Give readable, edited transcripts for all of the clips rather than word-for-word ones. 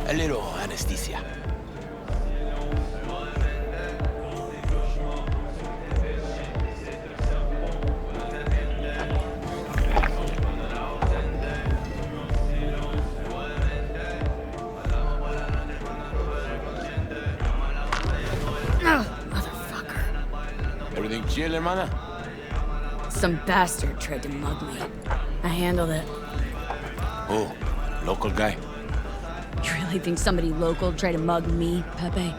A little anesthesia. Everything chill, hermana? Some bastard tried to mug me. I handled it. Oh, local guy. You really think somebody local tried to mug me, Pepe?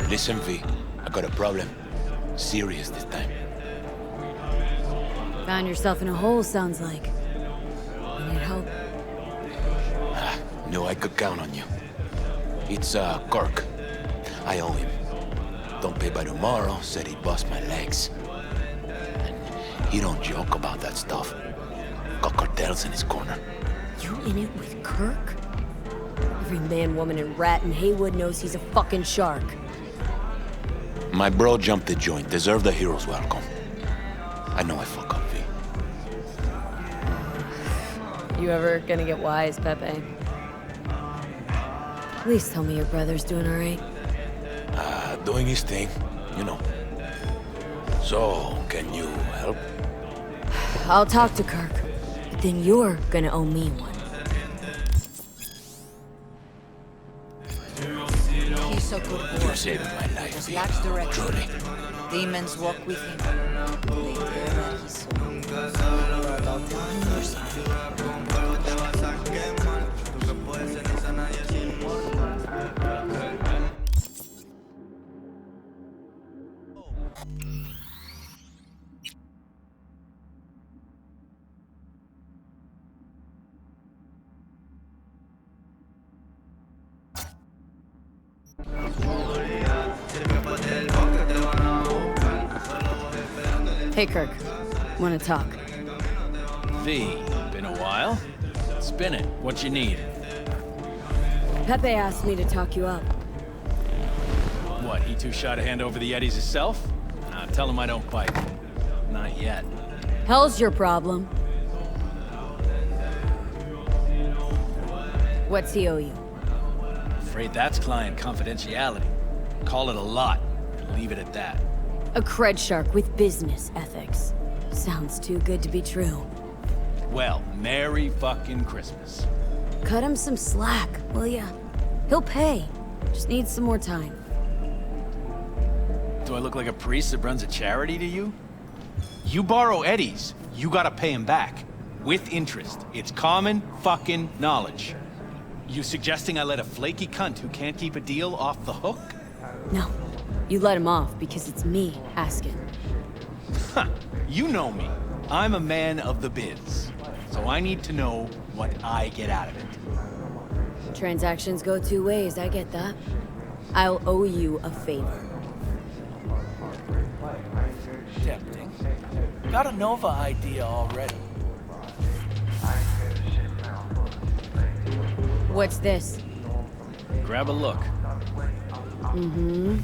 Listen, V. I got a problem. Serious this time. Found yourself in a hole, sounds like. You need help? Knew I could count on you. It's, Kirk. I owe him. Don't pay by tomorrow, said he'd bust my legs. And he don't joke about that stuff. Got cartels in his corner. You in it with Kirk? Every man, woman, and rat in Haywood knows he's a fucking shark. My bro jumped the joint. Deserved a hero's welcome. I know I fuck up, V. You ever gonna get wise, Pepe? Please tell me your brother's doing all right. Doing his thing, you know. So, can you help? I'll talk to Kirk, but then you're gonna owe me one. He's so good. You're saving my life, Just V. lacks direction. Truly. Demons walk with him. They care that he's so good. You're about to understand. Hey, Kirk. Wanna talk? V, been a while? Spin it. What you need? Pepe asked me to talk you up. What, he too shy to hand over the Yetis himself? Tell him I don't bite. Not yet. Hell's your problem. What's he owe you? Afraid that's client confidentiality. Call it a lot, and leave it at that. A cred shark with business ethics. Sounds too good to be true. Well, Merry fucking Christmas. Cut him some slack, will ya? He'll pay. Just needs some more time. Do I look like a priest that runs a charity to you? You borrow Eddie's, you gotta pay him back. With interest. It's common fucking knowledge. You suggesting I let a flaky cunt who can't keep a deal off the hook? No. You let him off because it's me asking. Huh. You know me. I'm a man of the biz. So I need to know what I get out of it. Transactions go two ways, I get that. I'll owe you a favor. Tempting. Got a Nova idea already. What's this? Grab a look. Mm-hmm.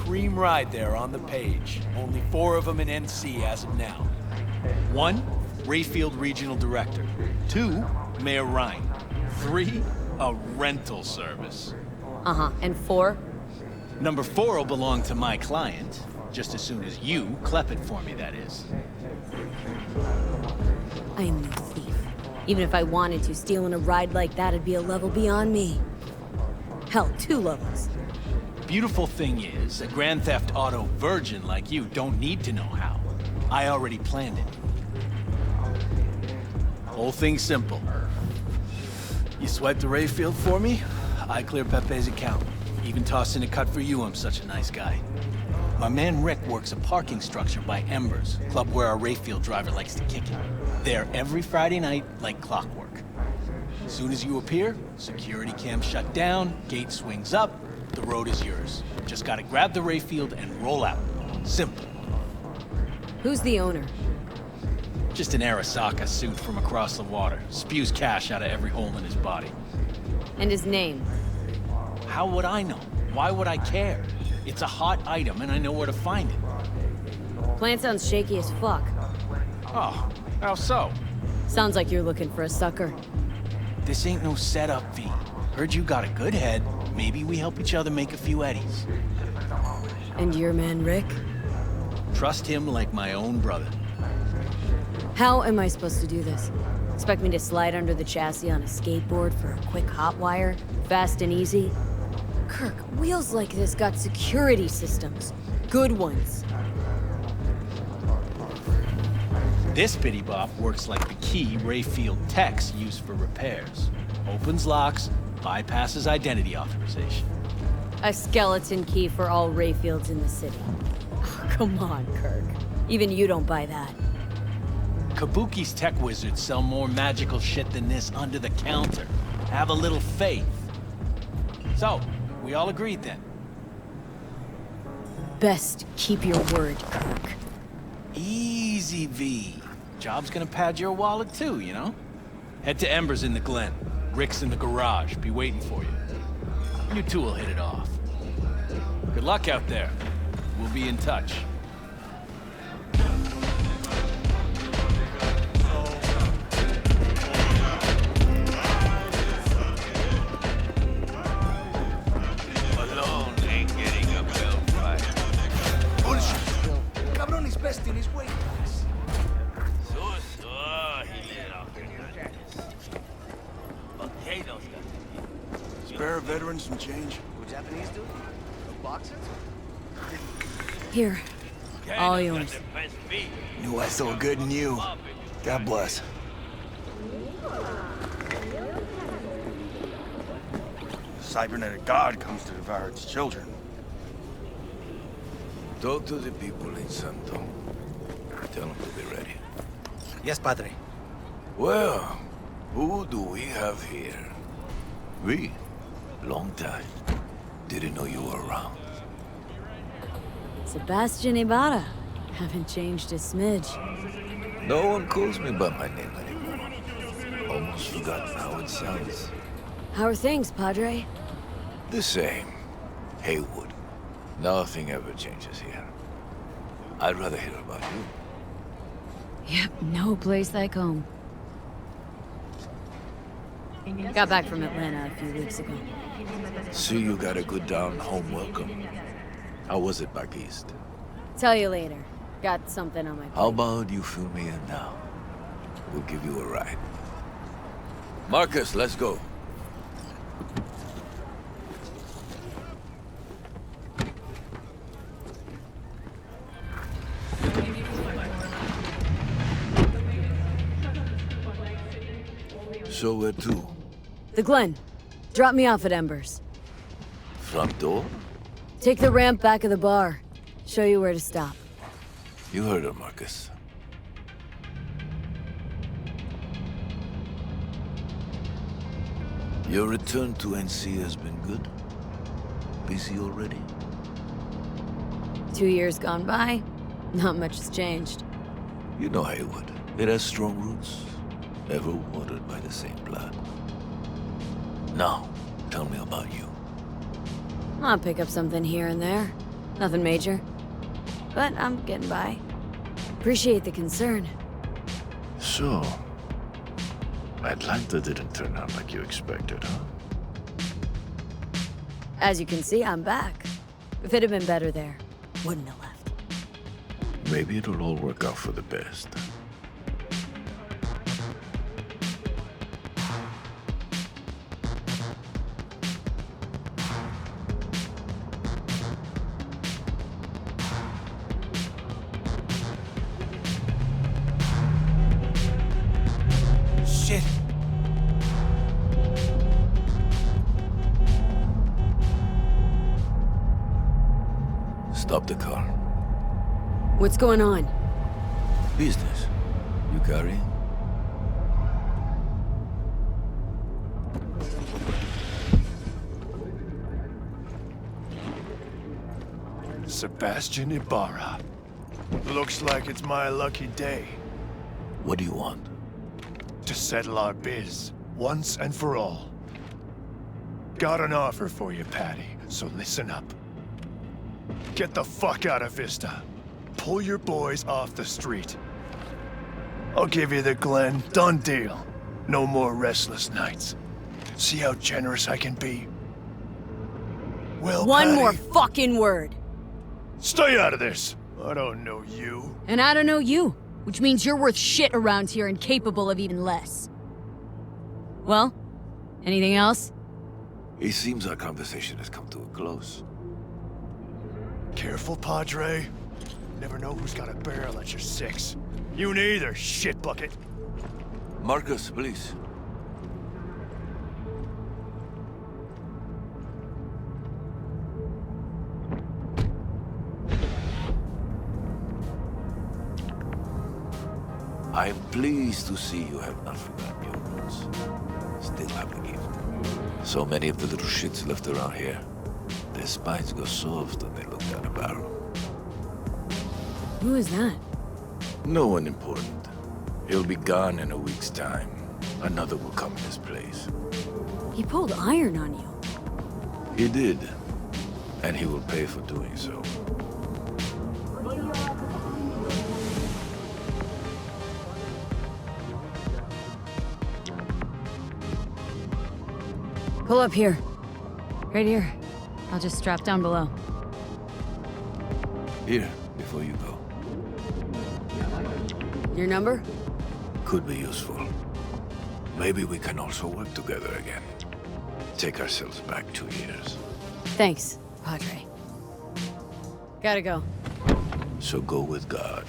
Cream ride there on the page. Only 4 of them in NC as of now. 1, Rayfield Regional Director. 2, Mayor Ryan. 3, a rental service. Uh-huh. And 4? Number 4 will belong to my client, just as soon as you clep it for me, that is. I am no thief. Even if I wanted to, stealing a ride like that'd be a level beyond me. Hell, 2 levels. Beautiful thing is, a Grand Theft Auto virgin like you don't need to know how. I already planned it. Whole thing simple. You swipe the Rayfield for me, I clear Pepe's account. Even toss in a cut for you, I'm such a nice guy. My man Rick works a parking structure by Embers, club where our Rayfield driver likes to kick it. There every Friday night, like clockwork. As soon as you appear, security cam shut down, gate swings up, the road is yours. Just gotta grab the Rayfield and roll out. Simple. Who's the owner? Just an Arasaka suit from across the water. Spews cash out of every hole in his body. And his name? How would I know? Why would I care? It's a hot item and I know where to find it. Plan sounds shaky as fuck. Oh, how so? Sounds like you're looking for a sucker. this ain't no setup fee. Heard you got a good head. Maybe we help each other make a few eddies. And your man, Rick? Trust him like my own brother. How am I supposed to do this? Expect me to slide under the chassis on a skateboard for a quick hot wire? Fast and easy? Kirk, wheels like this got security systems. Good ones. This bitty bop works like the key Rayfield techs use for repairs. Opens locks, bypasses identity authorization. A skeleton key for all Rayfields in the city. Oh, come on, Kirk. Even you don't buy that. Kabuki's tech wizards sell more magical shit than this under the counter. Have a little faith. So, we all agreed then? Best keep your word, Kirk. Easy, V. Job's gonna pad your wallet too, you know? Head to Ember's in the Glen. Rick's in the garage. Be waiting for you. You two will hit it off. Good luck out there. We'll be in touch. Alone ain't getting a bell fight. Bullshit. Cabrón is best in his way. Spare veterans some change. What Japanese do? Boxers? Here. All yours. Knew I saw good in you. God bless. Cybernetic God comes to devour its children. Talk to the people in Santo. Tell them to be ready. Yes, Padre. Well, who do we have here? We? Long time. Didn't know you were around. Sebastian Ibarra. Haven't changed a smidge. No one calls me by my name anymore. Almost forgotten how it sounds. How are things, Padre? The same. Haywood. Nothing ever changes here. I'd rather hear about you. Yep, no place like home. Got back from Atlanta a few weeks ago. See, you got a good down-home welcome. How was it back east? Tell you later. Got something on my plate. How about you fill me in now? We'll give you a ride. Marcus, let's go. So where to? The Glen. Drop me off at Embers. Front door? Take the ramp back of the bar. Show you where to stop. You heard her, Marcus. Your return to NC has been good? Busy already? 2 years gone by, not much has changed. You know Haywood. It has strong roots, ever watered by the same blood. Now, tell me about you. I'll pick up something here and there. Nothing major. But I'm getting by. Appreciate the concern. So, Atlanta didn't turn out like you expected, huh? As you can see, I'm back. If it had been better there, wouldn't have left. Maybe it'll all work out for the best. Shit. Stop the car. What's going on? Business. You carrying? Sebastian Ibarra. Looks like it's my lucky day What do you want? to settle our biz once and for all. Got an offer for you, Patty, so listen up. Get the fuck out of Vista. Pull your boys off the street. I'll give you the Glen. Done deal. No more restless nights. See how generous I can be? Well, One Patty, more fucking word. stay out of this. I don't know you. And I don't know you, which means you're worth shit around here and capable of even less. Well, anything else? It seems our conversation has come to a close. Careful, Padre. Never know who's got a barrel at your six. You neither, shit bucket. Marcus, please. I am pleased to see you have not forgotten your roots. Still have the gift. So many of the little shits left around here. Their spines go soft when they look down a barrel. Who is that? No one important. He'll be gone in a week's time. Another will come in his place. He pulled iron on you. He did. And he will pay for doing so. Pull up here. Right here. I'll just strap down below. Here, before you go. Your number? Could be useful. Maybe we can also work together again. Take ourselves back 2 years. Thanks, Padre. Gotta go. So go with God.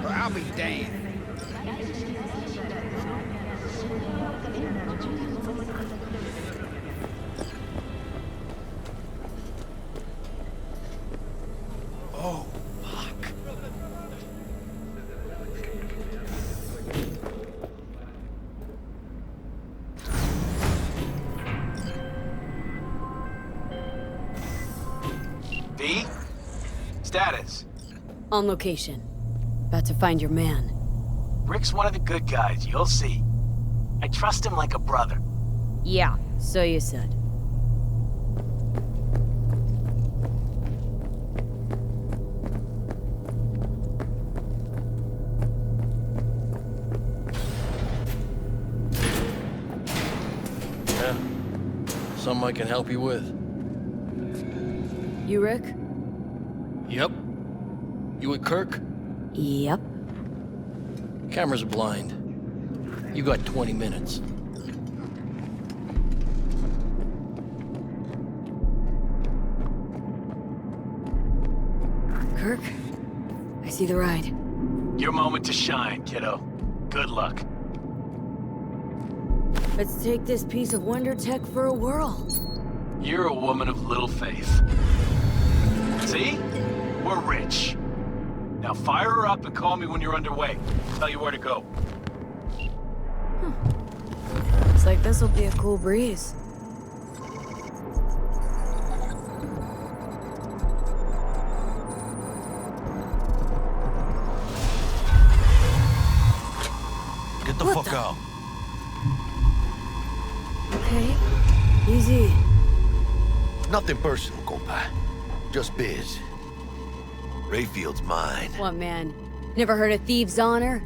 I'll be damned. Oh, fuck. V? Status. On location. About to find your man. Rick's one of the good guys, you'll see. I trust him like a brother. Yeah, so you said. Yeah. Something I can help you with. You, Rick? Yep. You with Kirk? Yep. Cameras are blind. You got 20 minutes. Kirk? I see the ride. Your moment to shine, kiddo. Good luck. Let's take this piece of wonder tech for a whirl. You're a woman of little faith. See? We're rich. Now fire her up and call me when you're underway. Tell you where to go. Looks like this'll be a cool breeze. Get the What fuck the- out. Okay. Easy. Nothing personal, compa. Just biz. Rayfield's mine. What, man? Never heard of thieves' honor?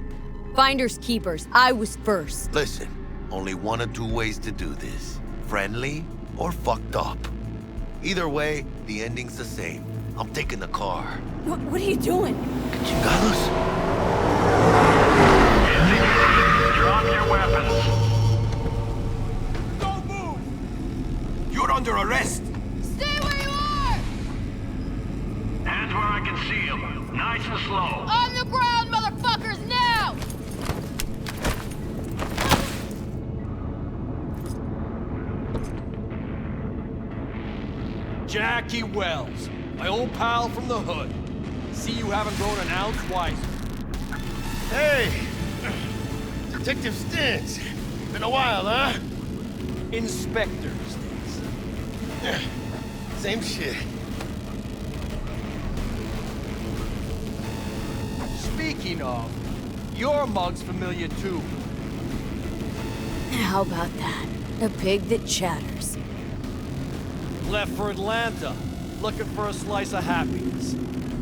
Finders keepers. I was first. Listen, only one of two ways to do this. Friendly or fucked up. Either way, the ending's the same. I'm taking the car. What are you doing? Chingados? Drop your weapons. Don't move! You're under arrest! Stay where you are! Hands where I can see them. Nice and slow. On the ground, motherfuckers, now! Jackie Wells, my old pal from the hood. See you haven't grown an ounce wiser. Hey! Detective Stintz. Been a while, huh? Inspector Stintz. Same shit. Speaking of, your mug's familiar too. How about that? A pig that chatters. Left for Atlanta, looking for a slice of happiness.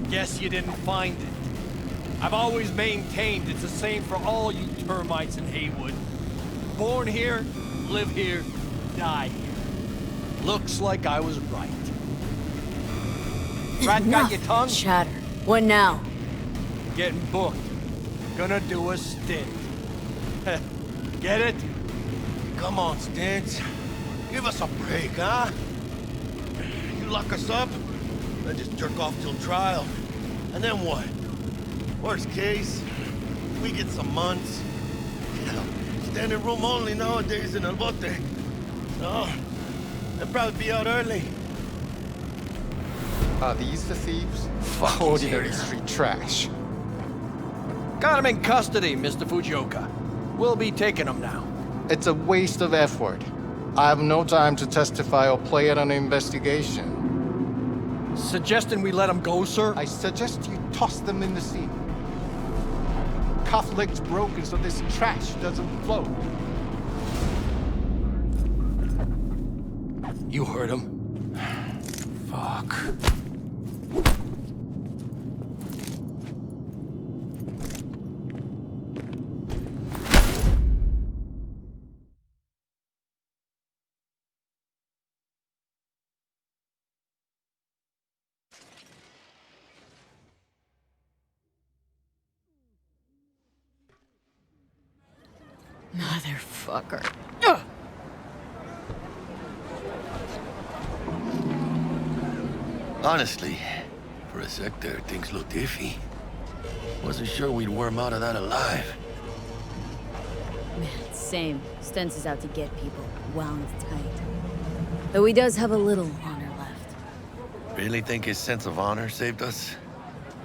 Guess you didn't find it. I've always maintained it's the same for all you termites in Haywood. Born here, live here, die here. Looks like I was right. Rat got your tongue? Chatter. What now? Getting booked. Gonna do a stint. Get it? Come on, Stintz. Give us a break, huh? You lock us up, then just jerk off till trial. And then what? Worst case, we get some months. Hell, standing room only nowadays in El Bote. So, they'll probably be out early. Are these the thieves? Fuck, Ordinary street trash. Got him in custody, Mr. Fujioka. We'll be taking him now. It's a waste of effort. I have no time to testify or play at an investigation. Suggesting we let him go, sir? I suggest you toss them in the sea. Cuff leg's broken so this trash doesn't float. You heard him. Fuck. Motherfucker. Honestly, for a sec there, things looked iffy. Wasn't sure we'd worm out of that alive. Man, same. Stentz is out to get people wound tight. Though he does have a little honor left. Really think his sense of honor saved us?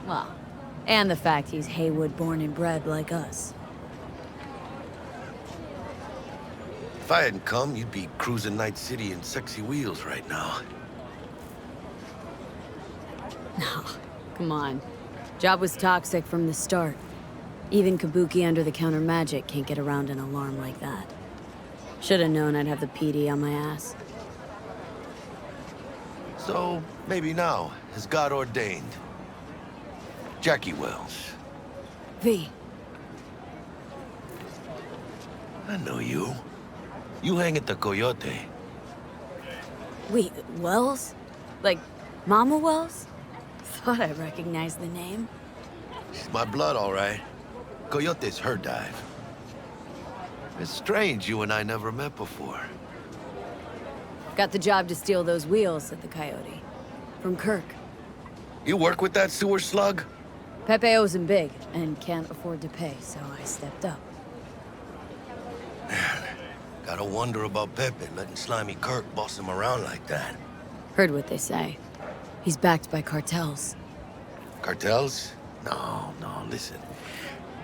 Well, and the fact he's Haywood born and bred like us. If I hadn't come, you'd be cruising Night City in sexy wheels right now. No, come on. Job was toxic from the start. Even Kabuki under-the-counter magic can't get around an alarm like that. Should've known I'd have the PD on my ass. So, maybe now, as God ordained. Jackie Wells. V. I know you. You hang at the Coyote. Wait, Wells? Like, Mama Wells? Thought I recognized the name. She's my blood, all right. Coyote's her dive. It's strange you and I never met before. Got the job to steal those wheels at the Coyote. From Kirk. You work with that sewer slug? Pepe owes him big, and can't afford to pay, so I stepped up. Gotta wonder about Pepe letting slimy Kirk boss him around like that. Heard what they say. He's backed by cartels. Cartels? No, listen.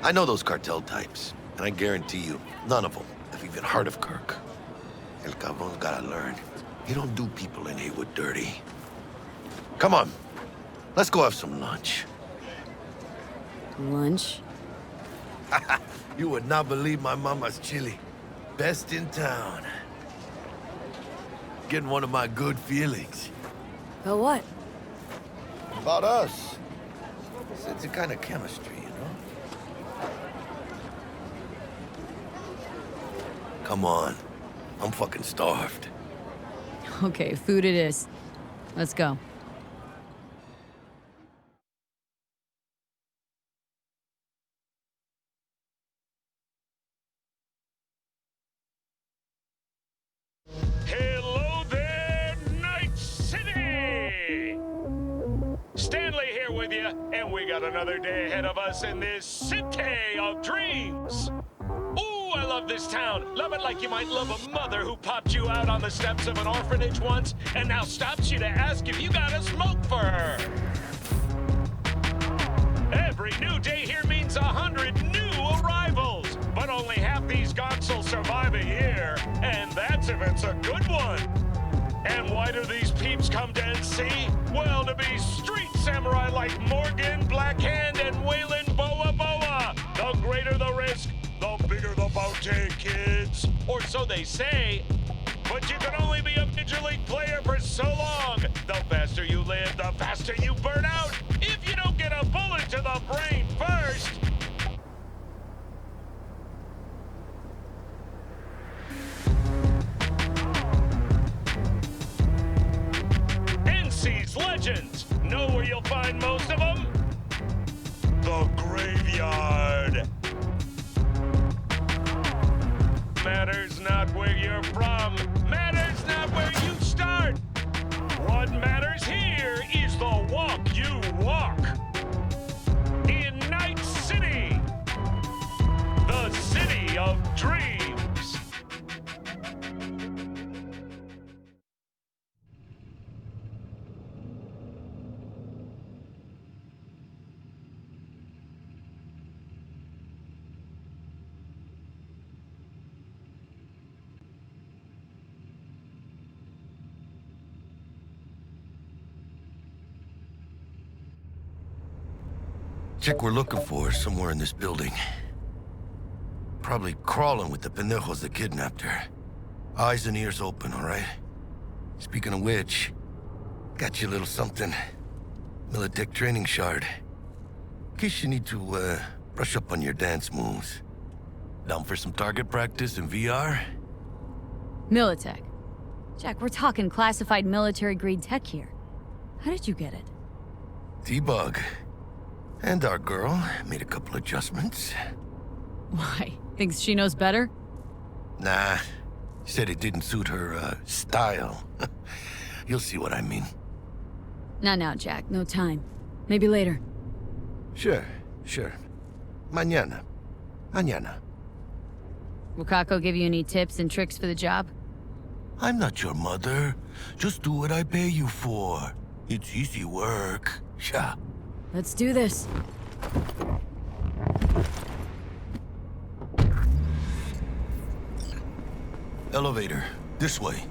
I know those cartel types, and I guarantee you, none of them have even heard of Kirk. El Cabron's gotta learn. You don't do people in Haywood dirty. Come on, let's go have some lunch. Lunch? You would not believe my mama's chili. Best in town. Getting one of my good feelings. About what? About us. It's a kind of chemistry, you know? Come on. I'm fucking starved. Okay, food it is. Let's go. Hello there, Night City! Stanley here with you, and we got another day ahead of us in this city of dreams. Ooh, I love this town. Love it like you might love a mother who popped you out on the steps of an orphanage once and now stops you to ask if you got a smoke for her. Every new day here means 100 new arrivals, but only half these gonzels survive a year, and that's if it's a good one. And why do these peeps come to NC? Well, to be street samurai like Morgan, Blackhand, and Waylon Boa Boa. The greater the risk, the bigger the bounty, kids. Or so they say. But you can only be a Major League player for so long. The faster you live, the faster you burn out. If you don't a bullet to the brain first. NC's legends. Know where you'll find most of them? The graveyard. Matters not where you're from. Matters not where you start. What matters here is the walk you walk. In Night City, the city of dreams. Chick we're looking for is somewhere in this building. Probably crawling with the pendejos that kidnapped her. Eyes and ears open, all right? Speaking of which, got you a little something. Militech training shard. In case you need to, brush up on your dance moves. Down for some target practice in VR? Militech. Jack, we're talking classified military-grade tech here. How did you get it? T-Bug. And our girl made a couple adjustments. Why? Thinks she knows better? Nah. Said it didn't suit her, style. You'll see what I mean. Not now, Jack. No time. Maybe later. Sure. Mañana. Will Kako give you any tips and tricks for the job? I'm not your mother. Just do what I pay you for. It's easy work. Yeah. Let's do this. Elevator. This way.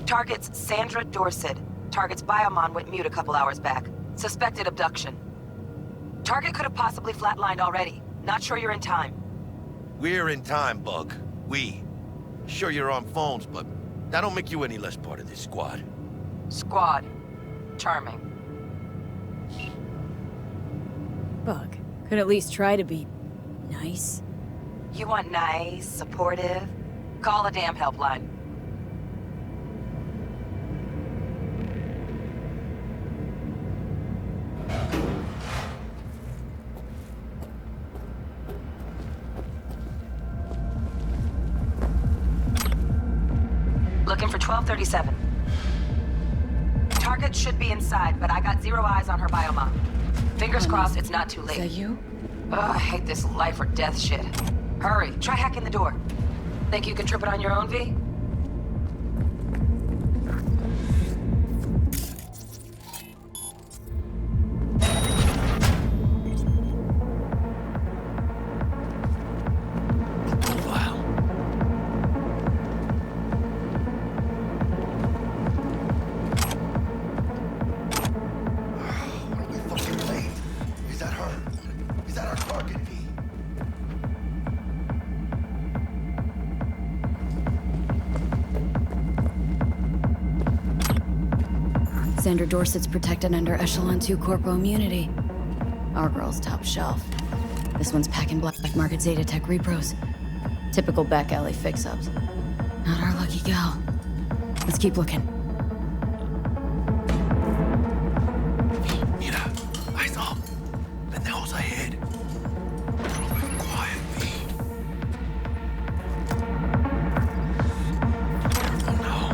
Target's Sandra Dorset. Target's biomon went mute a couple hours back. Suspected abduction. Target could have possibly flatlined already. Not sure you're in time. We're in time, Bug. We. Sure you're on phones, but that don't make you any less part of this squad. Squad. Charming. Bug, could at least try to be nice. You want nice, supportive? Call a damn helpline. Looking for 1237. Target should be inside, but I got zero eyes on her biomon. Fingers crossed it's not too late. Is that you? Ugh, I hate this life or death shit. Hurry, try hacking the door. Think you can trip it on your own, V? Sandra Dorset's protected under Echelon 2 Corpo immunity. Our girl's top shelf. This one's packing black market Zeta Tech repros. Typical back alley fix-ups. Not our lucky gal. Let's keep looking. Mira, eyes up. Pendejos ahead. Quiet, V. Careful now.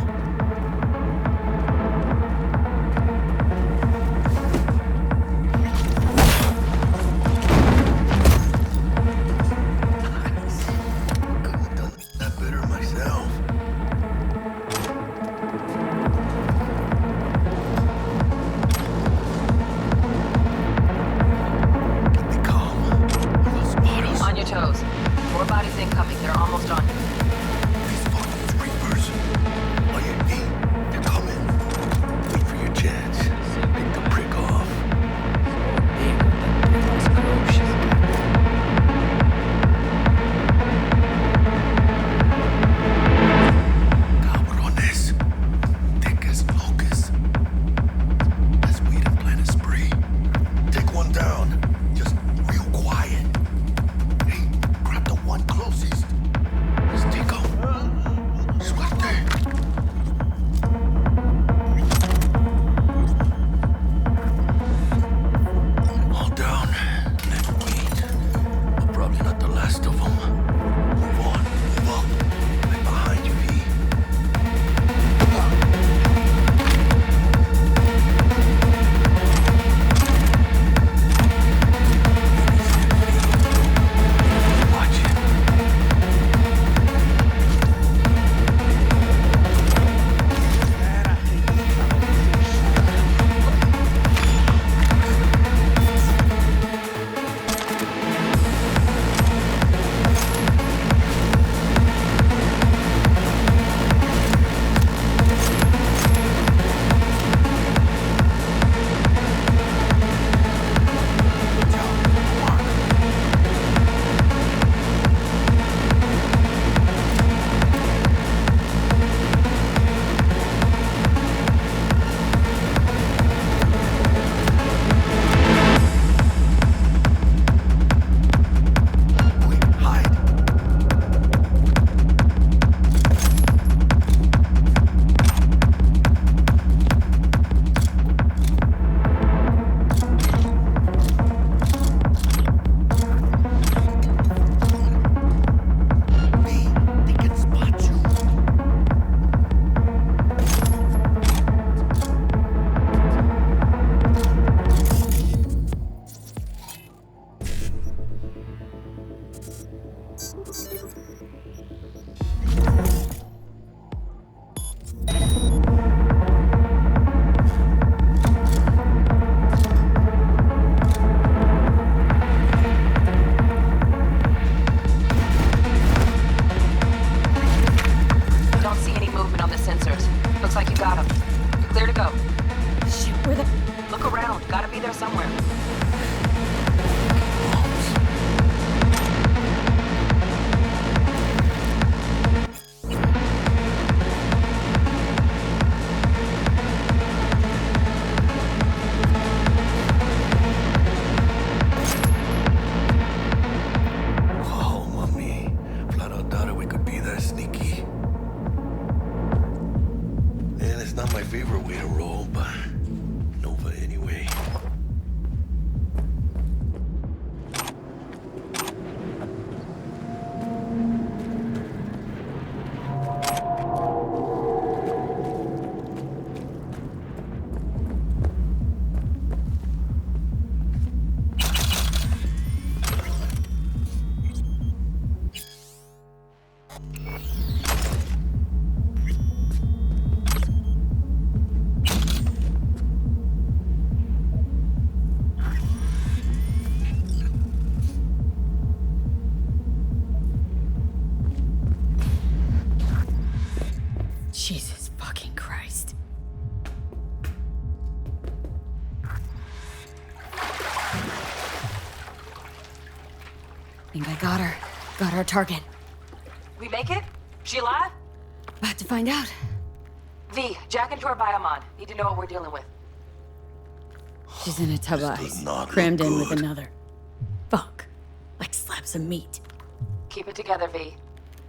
Think I got her. Got our target. We make it? She alive? About to find out. V, jack into her biomon. Need to know what we're dealing with. She's in a tub of ice, crammed in with another. Fuck. Like slabs of meat. Keep it together, V.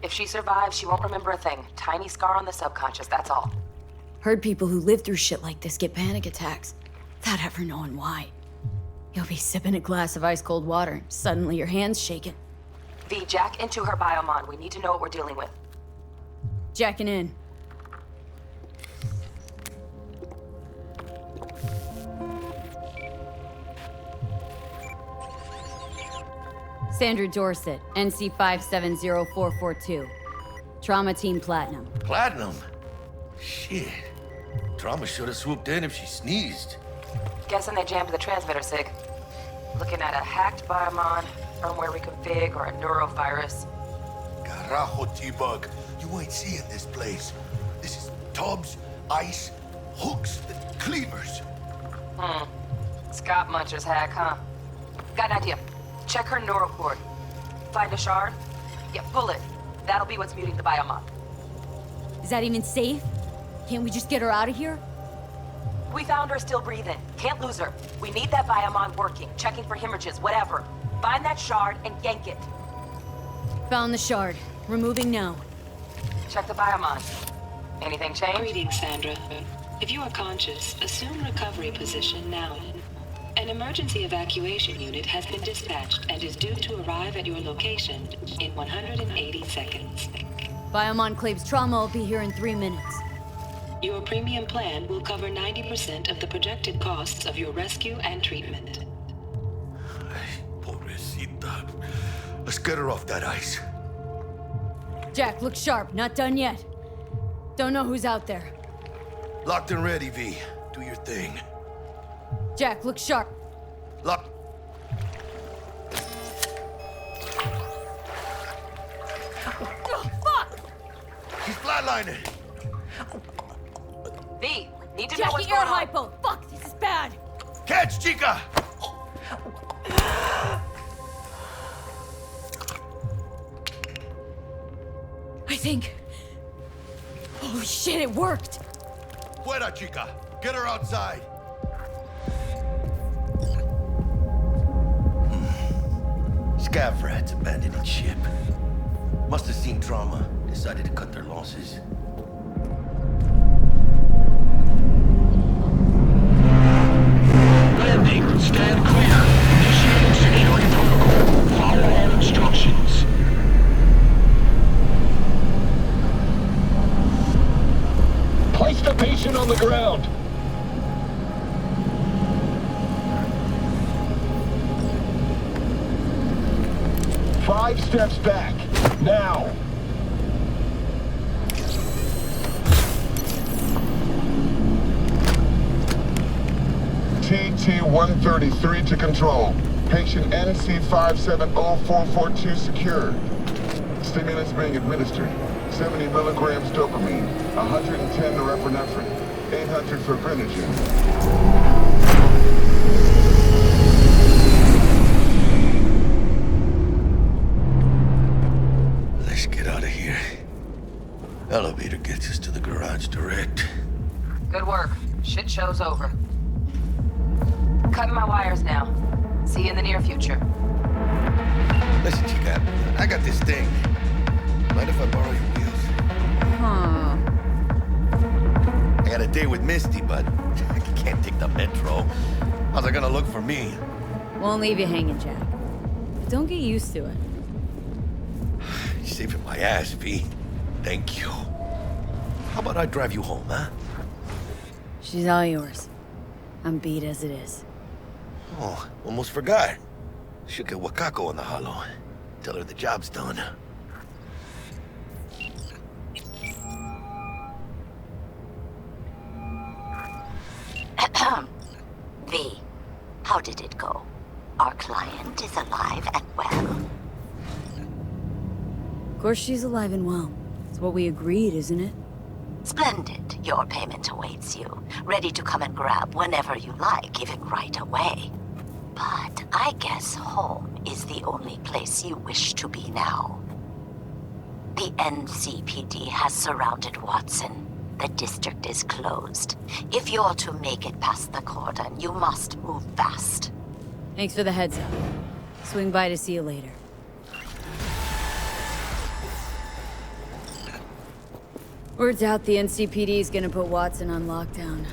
If she survives, she won't remember a thing. Tiny scar on the subconscious, that's all. Heard people who live through shit like this get panic attacks, without ever knowing why. You'll be sipping a glass of ice-cold water, and suddenly your hand's shaking. V, jack into her biomon. We need to know what we're dealing with. Jacking in. Sandra Dorset, NC 570442. Trauma Team Platinum. Platinum? Shit. Trauma should have swooped in if she sneezed. Guessing they jammed the transmitter, Sig. Looking at a hacked biomon, firmware reconfig, or a neurovirus. Carajo, T-Bug. You ain't seeing this place. This is tubs, ice, hooks, and cleavers. Scott Muncher's hack, huh? Got an idea. Check her neural cord. Find a shard? Yeah, pull it. That'll be what's muting the biomon. Is that even safe? Can't we just get her out of here? We found her still breathing. Can't lose her. We need that biomon working, checking for hemorrhages, whatever. Find that shard and yank it. Found the shard. Removing now. Check the biomon. Anything change? Greetings, Sandra. If you are conscious, assume recovery position now. An emergency evacuation unit has been dispatched and is due to arrive at your location in 180 seconds. Biomon claims trauma will be here in 3 minutes. Your premium plan will cover 90% of the projected costs of your rescue and treatment. Pobrecita. Let's get her off that ice. Jack, look sharp. Not done yet. Don't know who's out there. Locked and ready, V. Do your thing. Jack, look sharp. Lock. Oh, fuck! She's flatlining. V, need to Jackie, know what's air going on. hypo. Fuck, this is bad. Catch, chica! I think... Holy shit, it worked! Fuera, chica. Get her outside. Scav rats abandoning ship. Must have seen trauma. Decided to cut their losses. Landing. Stand clear. Initiating security protocol. Follow all instructions. Place the patient on the ground. Five steps back. Now. TT-133 to control. Patient NC570442 secured. Stimulants being administered. 70 milligrams dopamine, 110 norepinephrine, 800 for Grenogen. Let's get out of here. Elevator gets us to the garage direct. Good work. Shit show's over. Cutting my wires now. See you in the near future. Listen, chica, I got this thing. Mind if I borrow your wheels? Huh. I got a date with Misty, but I can't take the metro. How's it gonna look for me? Won't leave you hanging, Jack. Don't get used to it. You're saving my ass, V. Thank you. How about I drive you home, huh? She's all yours. I'm beat as it is. Oh, almost forgot. Should get Wakako on the holo. Tell her the job's done. V, how did it go? Our client is alive and well. Of course she's alive and well. It's what we agreed, isn't it? Splendid. Your payment awaits you. Ready to come and grab whenever you like, even right away. But I guess home is the only place you wish to be now. The NCPD has surrounded Watson. The district is closed. If you're to make it past the cordon, you must move fast. Thanks for the heads up. Swing by to see you later. Word's out the NCPD is gonna put Watson on lockdown.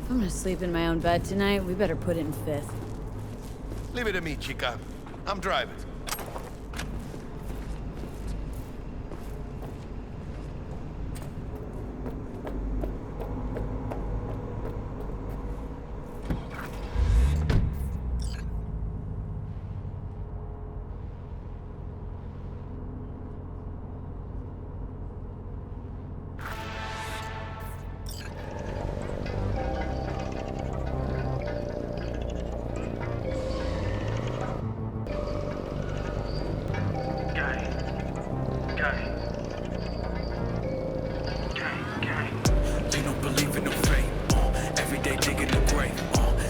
If I'm gonna sleep in my own bed tonight, we better put it in 5th. Leave it to me, chica. I'm driving. They don't believe in no fate. Every day digging the grave.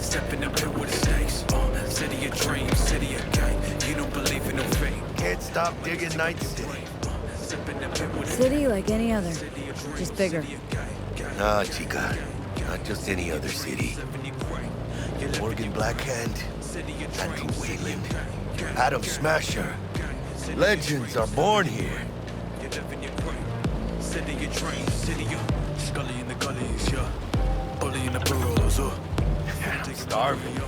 Stepping up here with the snakes. City of dreams, city of gang. You don't believe in no fate. Can't stop digging Night City. City like any other, just bigger. Nah, chica. Not just any other city. Morgan Blackhand, Andrew Wayland, Adam Smasher. Legends are born here. City of dreams, city of Scully in the gullies, yeah. Bully in the burrows, I'm starving.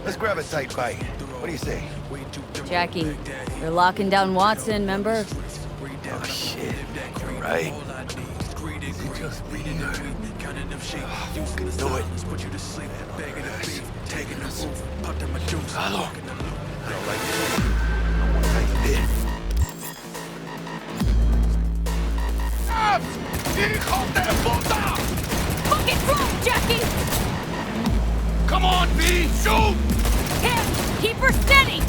Let's grab a tight bite. What do you say? Jackie, you're locking down Watson, remember? Oh, shit. You're right. Is it just me or... You can do it. Hello. I don't like this. I want like this. Hijos de puta! Fucking drop, Jackie! Come on, V! Shoot! Him! Keep her steady!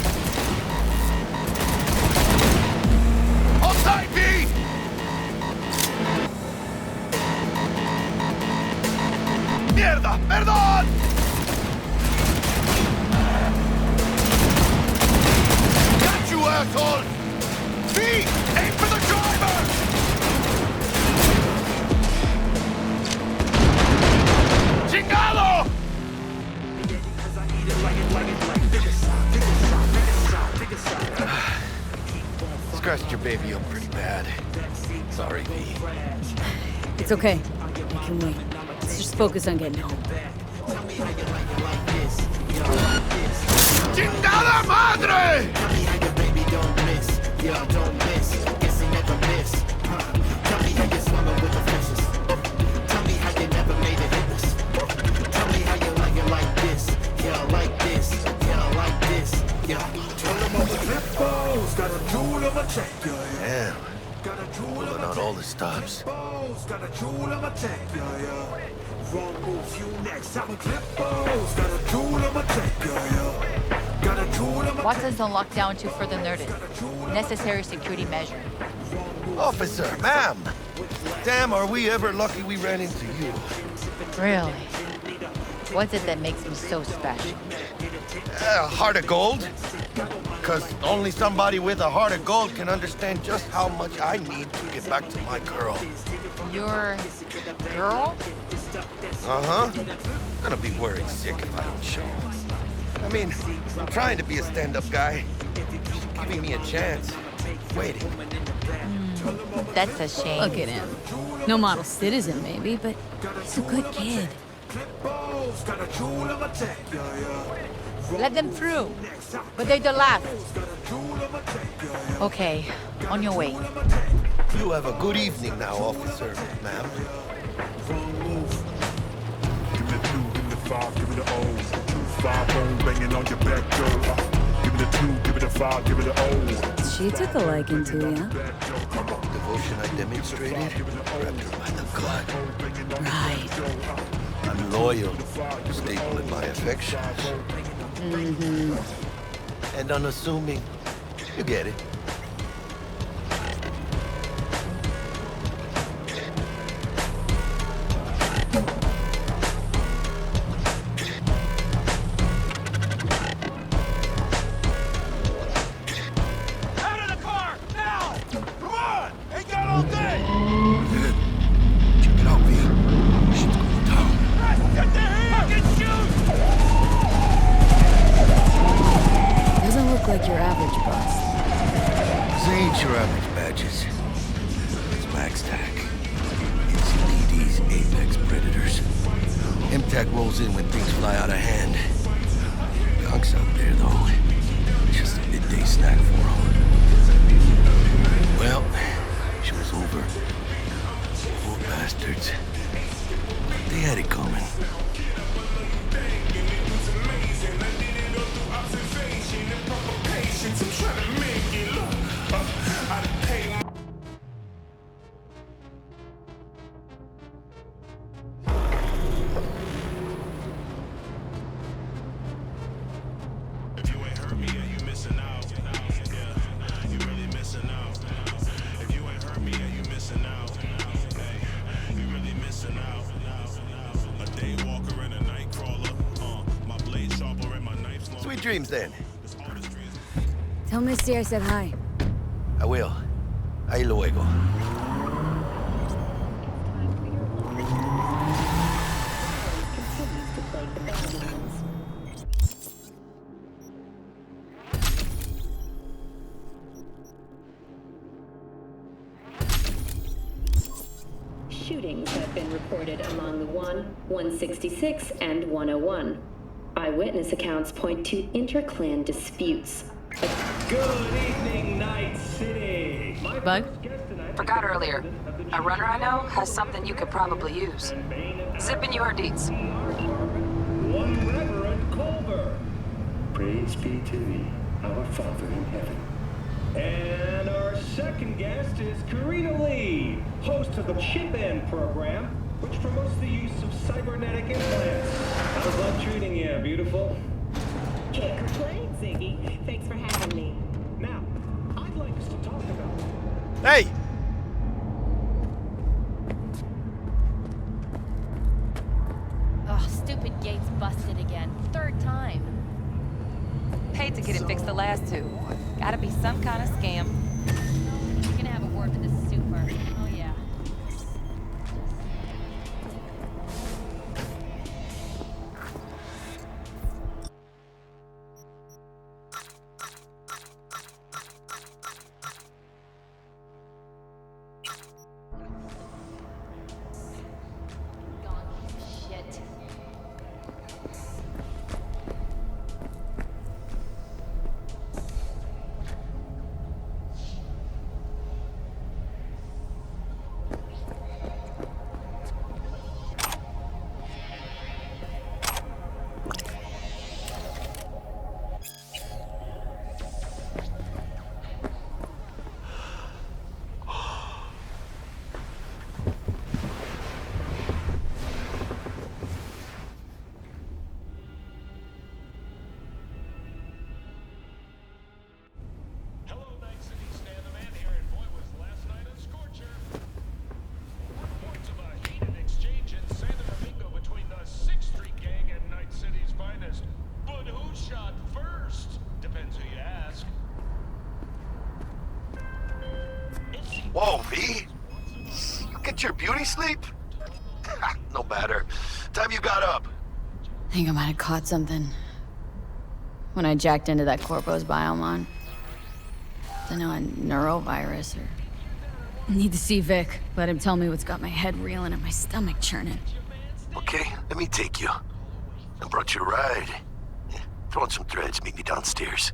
Outside, V! ¡Mierda! ¡Perdón! Got you, asshole! V! Aim for the driver! ¡Chingado! Scratched your baby up pretty bad. Sorry, V. It's okay. I can wait. Let's just focus on getting home. ¡Chingada madre! Damn. Pulling out all the stops. Watson's on lockdown until further notice. Necessary security measure. Officer, ma'am. Damn, are we ever lucky we ran into you. Really? What's it that makes me so special? Heart of gold. Because only somebody with a heart of gold can understand just how much I need to get back to my girl. Your girl? Uh-huh. I'm gonna be worried sick if I don't show. I mean, I'm trying to be a stand-up guy. She's giving me a chance. Waiting. That's a shame. Look at him. No model citizen, maybe, but he's a good kid. Let them through. But they're the last. Okay, on your way. You have a good evening now, officer, ma'am. Give me the 2, give me the 5, give me the O's. 5 bone banging on your back door. Give me the 2, give me the 5, give me the O's. She took a liking to you. Devotion I demonstrated, grabbed her by the gut. Right. I'm loyal, stable in my affections. Mm-hmm. And unassuming. You get it. These ain't your average badges. It's Max Tac. NCPD's apex predators. MTAC rolls in when things fly out of hand. Gunk's out there, though. Just a midday snack for him. Well, show's over. Poor bastards. They had it coming. Sweet dreams, then. Tell Misty I said hi. I will. Ahí luego. Shootings have been reported along the 166, and 101. Eyewitness accounts point to interclan disputes. Good evening, Night City. Bug? Forgot earlier. A runner I know has something you could probably use. Zipping you her deets. One Reverend Culver. Praise be to thee, our Father in heaven. And our second guest is Karina Lee, host of the Chip In program, which promotes the use of cybernetic implants. How's love treating you, beautiful? Can't complain, Ziggy. Thanks for having me. Now, I'd like us to talk about... Hey! Oh, stupid gate's busted again. Third time. Paid to get it fixed the last two. Gotta be some kind of scam. You're gonna have a word with the super. Oh, yeah. Shit. Hello, Night City. Stan the Man here, and boy, was last night a scorcher. Reports of a heated exchange in San Domingo between the 6th Street Gang and Night City's finest. But who shot first? Depends who you ask. Whoa, V? You get your beauty sleep? No matter. Time you got up. I think I might have caught something. When I jacked into that Corpo's biomon. Don't know, a neurovirus or... Need to see Vic. Let him tell me what's got my head reeling and my stomach churning. Okay, let me take you. I brought you a ride. Throw on some threads, meet me downstairs.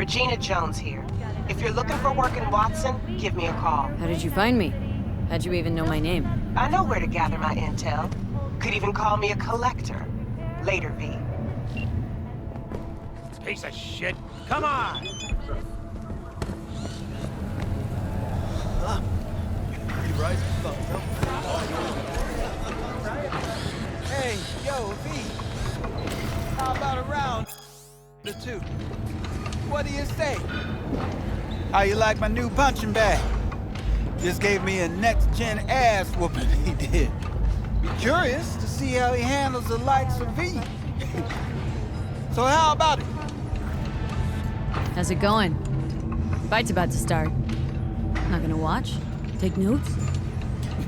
Regina Jones here. If you're looking for work in Watson, give me a call. How did you find me? How'd you even know my name? I know where to gather my intel. Could even call me a collector. Later, V. Piece of shit. Come on! Hey, yo, V. How about a round? The two. What do you say? How you like my new punching bag? Just gave me a next-gen ass whooping, he did. Be curious to see how he handles the likes of V. So how about it? How's it going? Fight's about to start. Not gonna watch? Take notes?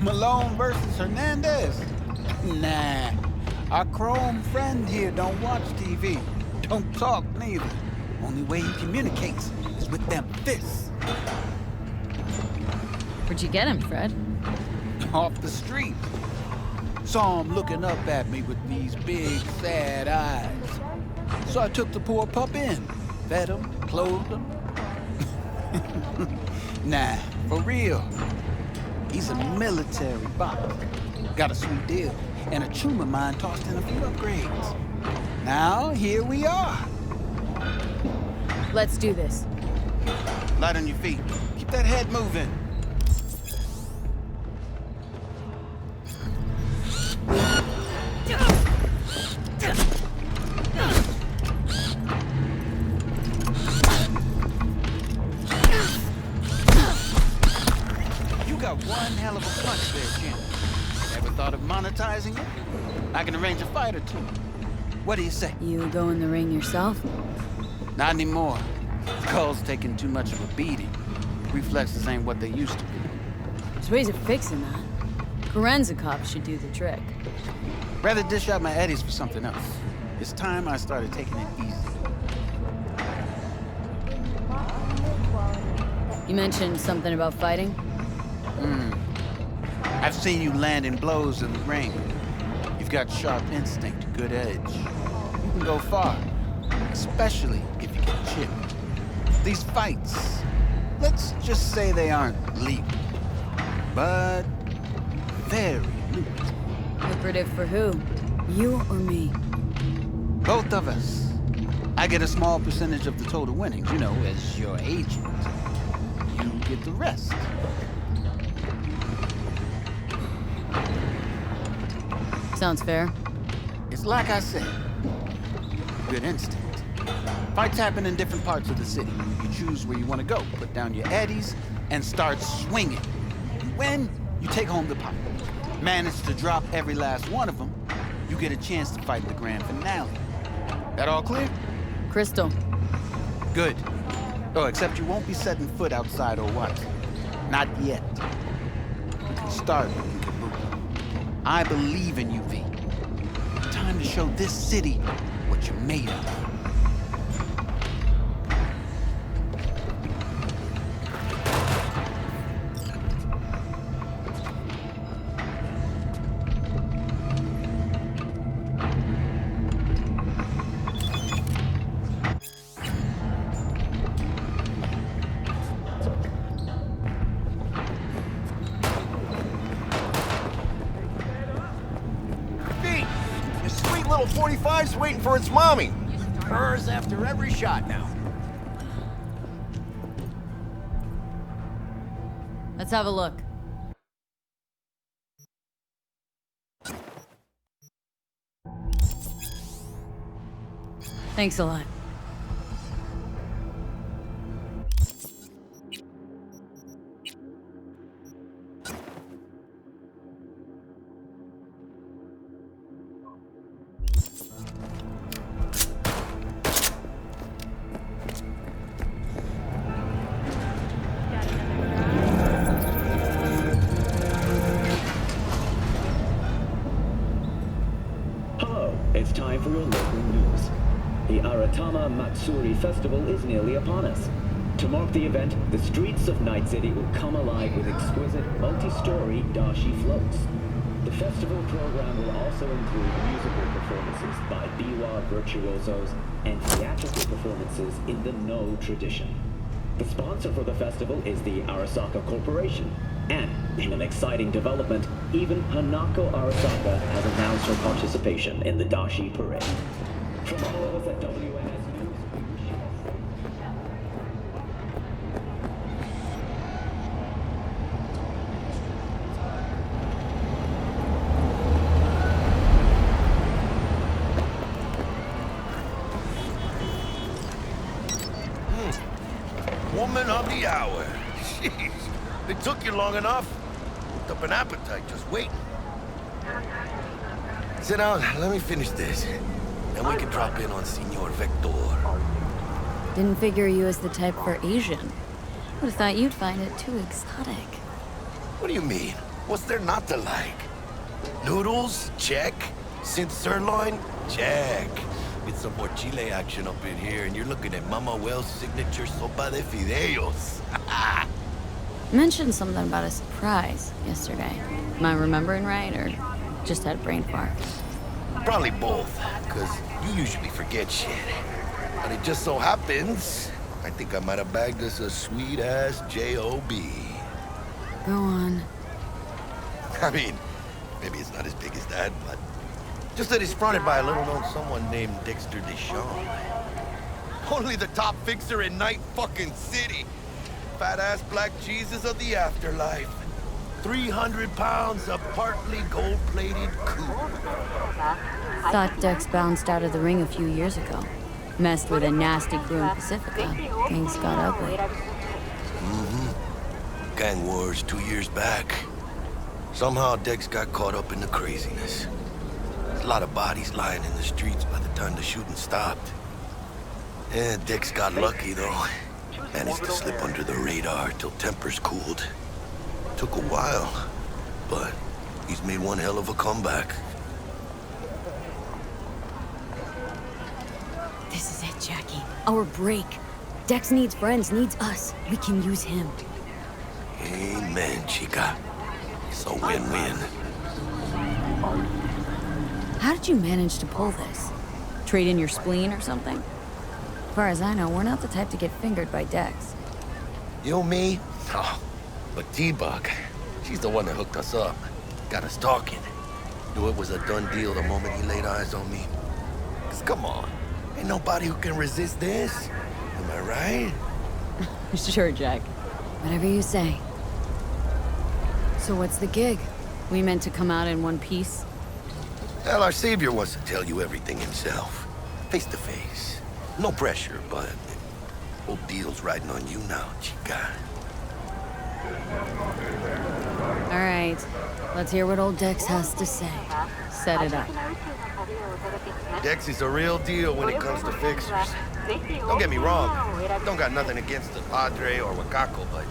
Malone versus Hernandez? Nah. Our chrome friend here don't watch TV. Don't talk neither. Only way he communicates is with them fists. Where'd you get him, Fred? Off the street. Saw him looking up at me with these big, sad eyes. So I took the poor pup in. Fed him, clothed him. Nah, for real. He's a military boss. Got a sweet deal, and a tumor mine tossed in a few upgrades. Now, here we are. Let's do this. Light on your feet. Keep that head moving. You got one hell of a punch there, Jim. Ever thought of monetizing it? I can arrange a fight or two. What do you say? You go in the ring yourself? Not anymore. Skull's taking too much of a beating. Reflexes ain't what they used to be. There's ways of fixing that. Forensic cops should do the trick. Rather dish out my eddies for something else. It's time I started taking it easy. You mentioned something about fighting? I've seen you landing blows in the ring. You've got sharp instinct, good edge. You can go far, especially if you get chipped. These fights, let's just say they aren't lethal, but very lucrative. Lucrative for who? You or me? Both of us. I get a small percentage of the total winnings, you know, as your agent. You get the rest. Sounds fair. It's like I said, good instinct. Fights happen in different parts of the city. You choose where you want to go, put down your eddies, and start swinging. And when you take home the pot, manage to drop every last one of them, you get a chance to fight in the grand finale. That all clear? Crystal. Good. Oh, except you won't be setting foot outside or what? Not yet. We can start in Kabul. I believe in you, V. Time to show this city what you're made of. Little 45's waiting for its mommy. Hers after every shot now. Let's have a look. Thanks a lot. It's time for your local news. The Aratama Matsuri Festival is nearly upon us. To mark the event, the streets of Night City will come alive with exquisite, multi-story dashi floats. The festival program will also include musical performances by biwa virtuosos and theatrical performances in the No tradition. The sponsor for the festival is the Arasaka Corporation. And, in an exciting development, even Hanako Arasaka has announced her participation in the Dashi Parade. From all of us at WNS News, we wish you a safe... Woman of the hour. Jeez. It took you long enough. Whipped up an appetite just waiting. Sit down, let me finish this. Then we can drop in on Senor Vector. Didn't figure you as the type for Asian. Would've thought you'd find it too exotic. What do you mean? What's there not to like? Noodles? Check. Synth sirloin? Check. Get some more Chile action up in here, and you're looking at Mama Wells' signature sopa de fideos. Mentioned something about a surprise yesterday. Am I remembering right, or just had a brain fart? Probably both, because you usually forget shit. But it just so happens, I think I might have bagged us a sweet-ass J.O.B. Go on. I mean, maybe it's not as big as that, but just that it's fronted by a little-known someone named Dexter Deschamps. Only the top fixer in Night fucking City. Fat-ass black Jesus of the afterlife. 300 pounds of partly gold-plated coupe. Thought Dex bounced out of the ring a few years ago. Messed with a nasty crew in Pacifica. Things got ugly. Mm-hmm. Gang wars 2 years back. Somehow Dex got caught up in the craziness. There's a lot of bodies lying in the streets by the time the shooting stopped. Yeah, Dex got lucky, though. Managed to slip under the radar till tempers cooled. Took a while, but he's made one hell of a comeback. This is it, Jackie. Our break. Dex needs friends, needs us. We can use him. Amen, chica. It's a win-win. How did you manage to pull this? Trade in your spleen or something? As far as I know, we're not the type to get fingered by Dex. You, me? Oh, but T-Bug, she's the one that hooked us up. Got us talking. Knew it was a done deal the moment he laid eyes on me. 'Cause come on, ain't nobody who can resist this. Am I right? Sure, Jack. Whatever you say. So what's the gig? We meant to come out in one piece? Well, our savior wants to tell you everything himself. Face to face. No pressure, but whole deal's riding on you now, chica. All right. Let's hear what old Dex has to say. Set it up. Dex is a real deal when it comes to fixers. Don't get me wrong. Don't got nothing against the Padre or Wakako, but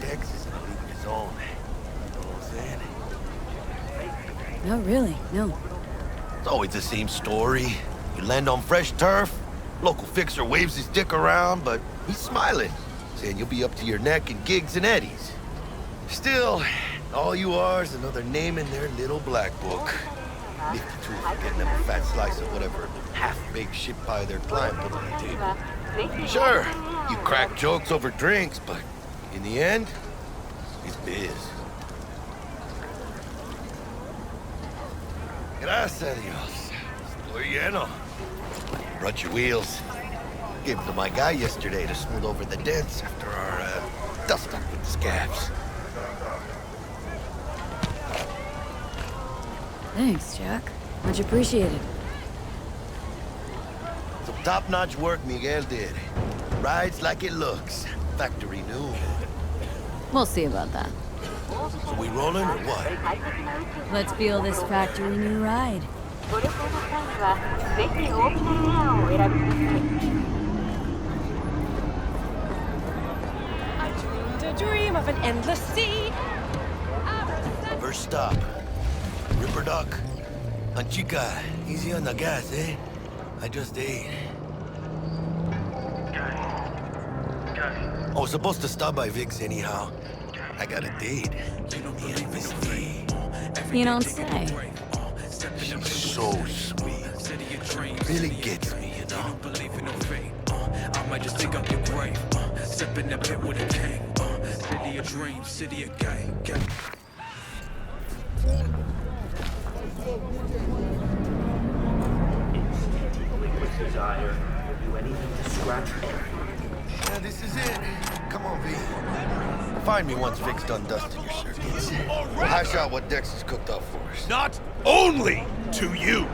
Dex is in a league of his own. You know what I'm saying? No, really, no. It's always the same story. You land on fresh turf, local fixer waves his dick around, but he's smiling, saying you'll be up to your neck in gigs and eddies. Still, all you are is another name in their little black book. Nifty too for getting them a fat slice of whatever half-baked shit pie their client put on the table. Sure, you crack jokes over drinks, but in the end, it's biz. Gracias a Dios. Estoy lleno. Brought your wheels. Gave them to my guy yesterday to smooth over the dents after our dust-up with the scabs. Thanks, Jack. Much appreciated. Some top-notch work Miguel did. Rides like it looks. Factory new. We'll see about that. So we rolling or what? Let's feel this factory new ride. I dreamed a dream of an endless sea. First stop. Ripper Duck. Chica, easy on the gas, eh? I just ate. I was supposed to stop by Vic's anyhow. I got a date. Me and Miss D. You don't say. She's so sweet. Really gets me, you know? I might just dig up your grave. Step in that pit with a king. City of dreams, city of gang. Desire, do anything to scratch Yeah, this is it. Come on, V. Find me once Vic's done dusting your circuits. We'll hash out what Dex has cooked up for us. Not only to you.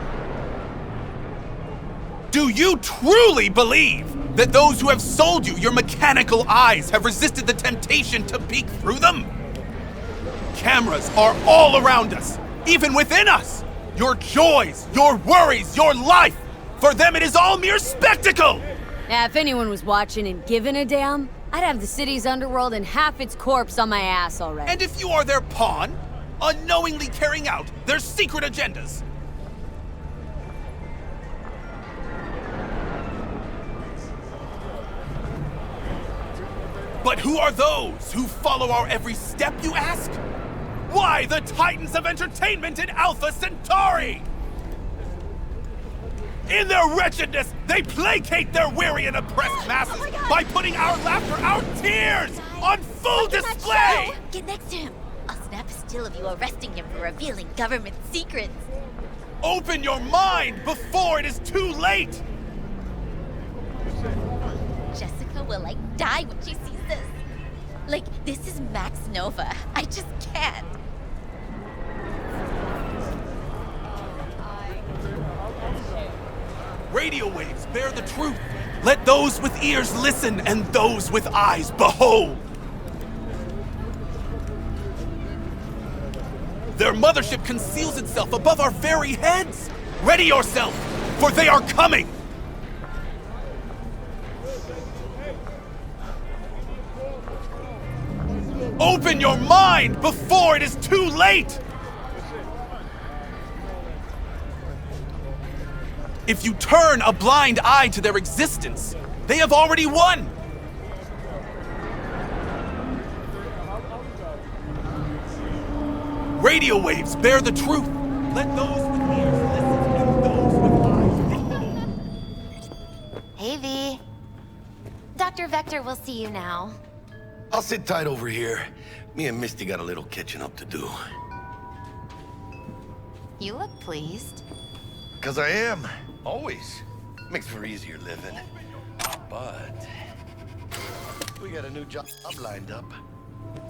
Do you truly believe that those who have sold you your mechanical eyes have resisted the temptation to peek through them? Cameras are all around us, even within us. Your joys, your worries, your life. For them, it is all mere spectacle! Now, if anyone was watching and giving a damn, I'd have the city's underworld and half its corpse on my ass already. And if you are their pawn, unknowingly carrying out their secret agendas. But who are those who follow our every step, you ask? Why, the titans of entertainment in Alpha Centauri! In their wretchedness, they placate their weary and oppressed masses by putting our laughter, our tears, on full display! Get next to him. I'll snap a still of you arresting him for revealing government secrets. Open your mind before it is too late! Jessica will, die when she sees this. This is Max Nova. I just can't. Radio waves bear the truth. Let those with ears listen and those with eyes behold. Their mothership conceals itself above our very heads. Ready yourself, for they are coming. Open your mind before it is too late. If you turn a blind eye to their existence, they have already won! Radio waves bear the truth. Let those with ears listen and those with eyes behold. Hey, V. Dr. Vector will see you now. I'll sit tight over here. Me and Misty got a little catching up to do. You look pleased. 'Cause I am. Always. Makes for easier living. But we got a new job lined up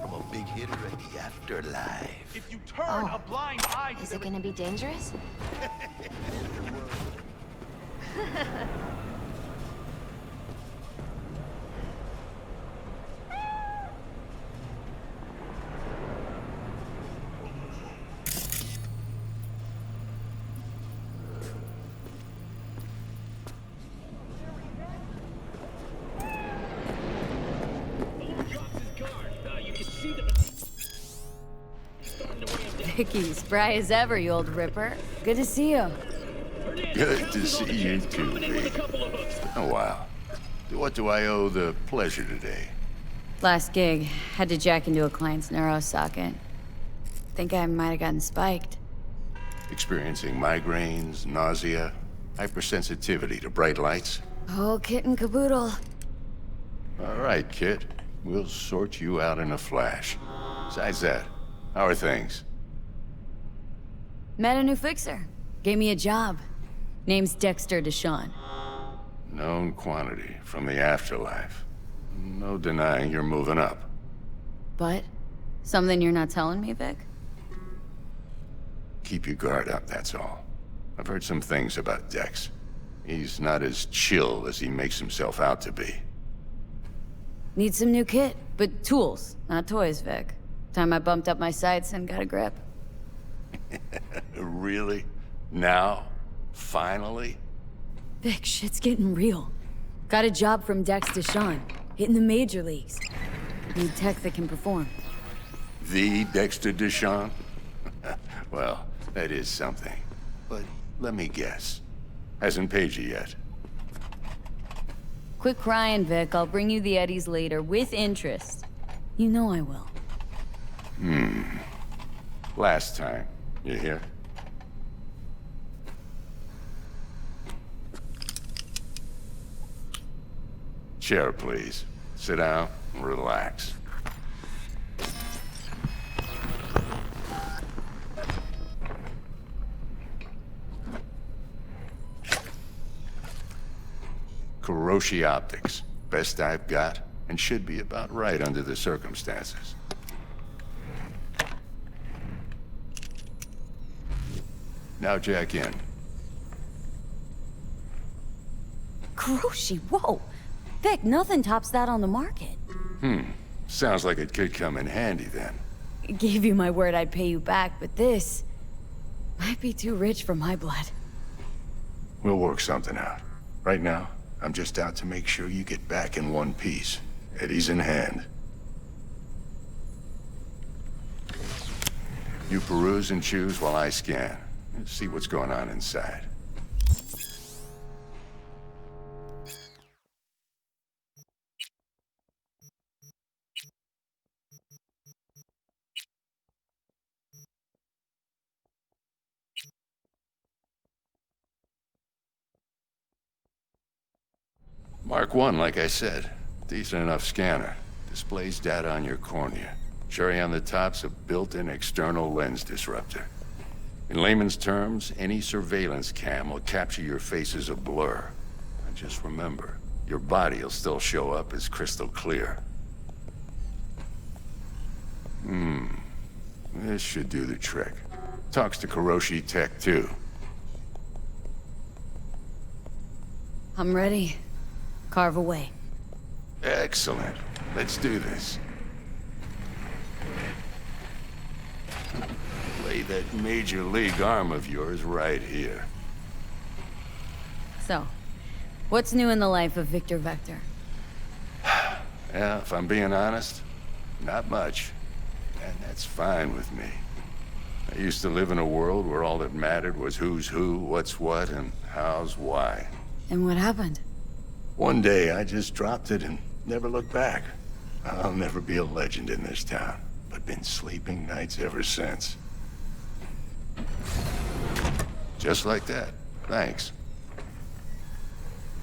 from a big hitter at the afterlife. If you turn a blind eye to Is it gonna be dangerous? Vicky, spry as ever, you old ripper. Good to see you. Good to see you too, V. Oh, wow. What do I owe the pleasure today? Last gig, had to jack into a client's neuro socket. Think I might have gotten spiked. Experiencing migraines, nausea, hypersensitivity to bright lights? Whole kit and caboodle. All right, kid. We'll sort you out in a flash. Besides that, how are things? Met a new fixer. Gave me a job. Name's Dexter Deshawn. Known quantity from the afterlife. No denying you're moving up. But? Something you're not telling me, Vic? Keep your guard up, that's all. I've heard some things about Dex. He's not as chill as he makes himself out to be. Need some new kit, but tools, not toys, Vic. Time I bumped up my sights and got a grip. Really? Now? Finally? Vic, shit's getting real. Got a job from Dex Deshawn, hitting the major leagues. Need tech that can perform. The Dexter Deshawn? Well, that is something. But let me guess. Hasn't paid you yet. Quit crying, Vic. I'll bring you the eddies later, with interest. You know I will. Last time, You hear? Chair, please. Sit down and relax. Kuroshi Optics. Best I've got, and should be about right under the circumstances. Now jack in. Kuroshi, whoa! Vic, nothing tops that on the market. Sounds like it could come in handy then. Gave you my word I'd pay you back, but this might be too rich for my blood. We'll work something out. Right now, I'm just out to make sure you get back in one piece. Eddie's in hand. You peruse and choose while I scan. See what's going on inside. Mark 1, like I said. Decent enough scanner. Displays data on your cornea. Cherry on the top's a built-in external lens disruptor. In layman's terms, any surveillance cam will capture your face as a blur. And just remember, your body will still show up as crystal clear. This should do the trick. Talks to Kuroshi Tech, too. I'm ready. Carve away. Excellent. Let's do this. Lay that major league arm of yours right here. So, what's new in the life of Victor Vector? Yeah, if I'm being honest, not much. And that's fine with me. I used to live in a world where all that mattered was who's who, what's what, and how's why. And what happened? One day, I just dropped it and never looked back. I'll never be a legend in this town, but been sleeping nights ever since. Just like that. Thanks.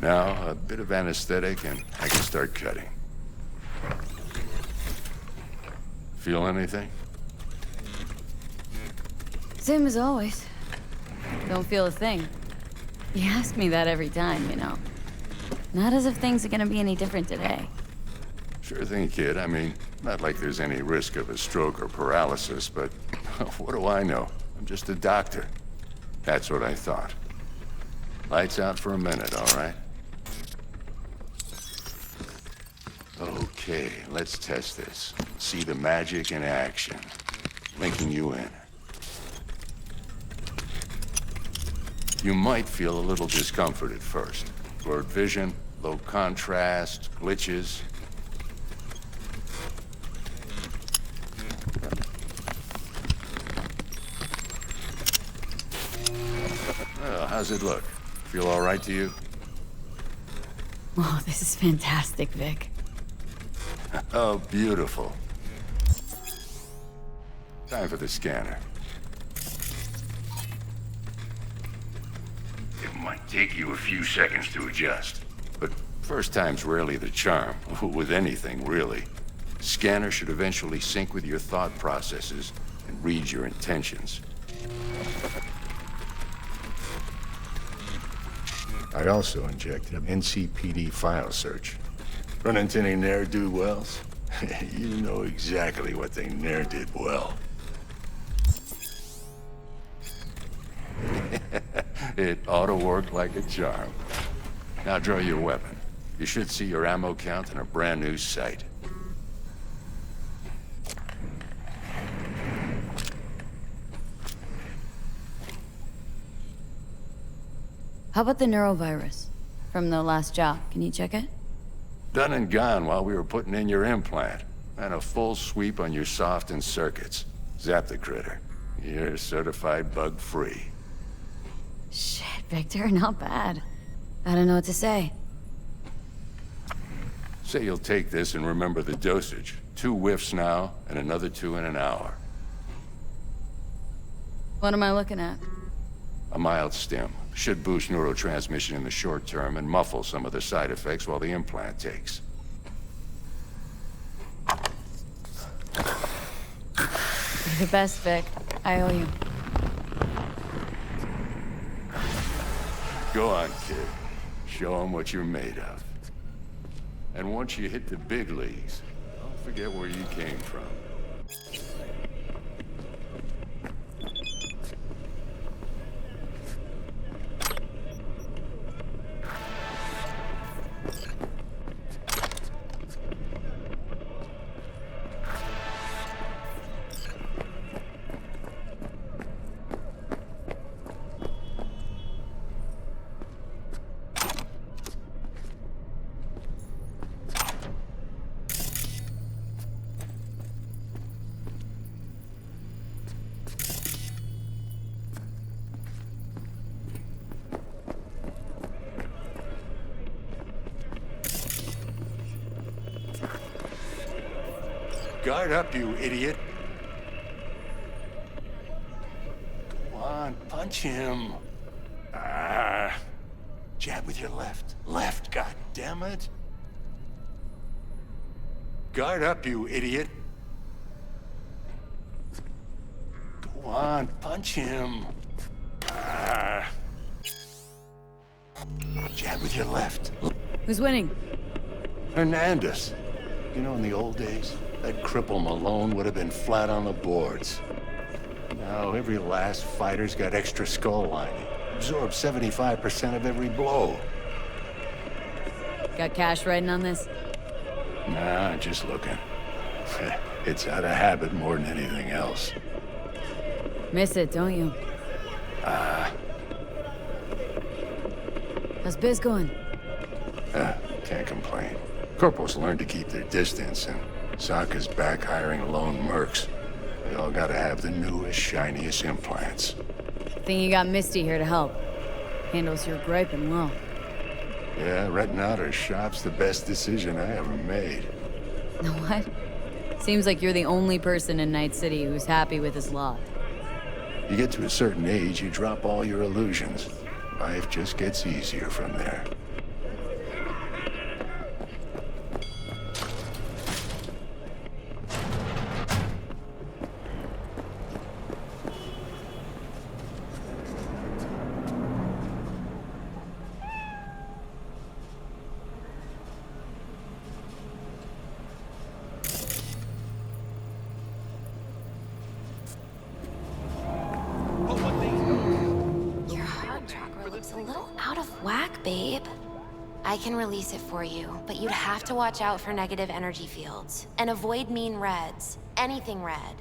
Now, a bit of anesthetic and I can start cutting. Feel anything? Same as always. Don't feel a thing. You ask me that every time, you know. Not as if things are gonna be any different today. Sure thing, kid. I mean, not like there's any risk of a stroke or paralysis, but what do I know? I'm just a doctor. That's what I thought. Lights out for a minute, all right? Okay, let's test this. See the magic in action. Linking you in. You might feel a little discomfort at first. Blurred vision, low contrast, glitches. Well, how's it look? Feel all right to you? Oh, this is fantastic, Vic. Oh, beautiful. Time for the scanner. It might take you a few seconds to adjust, but first time's rarely the charm, with anything, really. Scanner should eventually sync with your thought processes and read your intentions. I also injected an NCPD file search. Run into any ne'er-do-wells? You know exactly what they ne'er did well. It ought to work like a charm. Now draw your weapon. You should see your ammo count in a brand new sight. How about the neurovirus? From the last job, can you check it? Done and gone while we were putting in your implant. And a full sweep on your soft and circuits. Zap the critter. You're certified bug-free. Shit, Victor, not bad. I don't know what to say. Say you'll take this and remember the dosage. 2 whiffs now, and another 2 in an hour. What am I looking at? A mild stim. Should boost neurotransmission in the short term and muffle some of the side effects while the implant takes. You're the best, Vic. I owe you. Go on, kid. Show them what you're made of. And once you hit the big leagues, don't forget where you came from. Guard up, you idiot. Come on, punch him. Ah. Jab with your left. Left, goddammit. Guard up, you idiot. Go on, punch him. Ah. Jab with your left. Who's winning? Hernandez. You know, in the old days, that cripple Malone would have been flat on the boards. Now, every last fighter's got extra skull lining. Absorbs 75% of every blow. Got cash riding on this? Nah, just looking. It's out of habit more than anything else. Miss it, don't you? How's biz going? Can't complain. Corporals learn to keep their distance, and Sokka's back hiring lone mercs. They all gotta have the newest, shiniest implants. Think you got Misty here to help. Handles your griping well. Yeah, renting out her shop's the best decision I ever made. What? Seems like you're the only person in Night City who's happy with his lot. You get to a certain age, you drop all your illusions. Life just gets easier from there. I can release it for you, but you'd have to watch out for negative energy fields. And avoid mean reds. Anything red.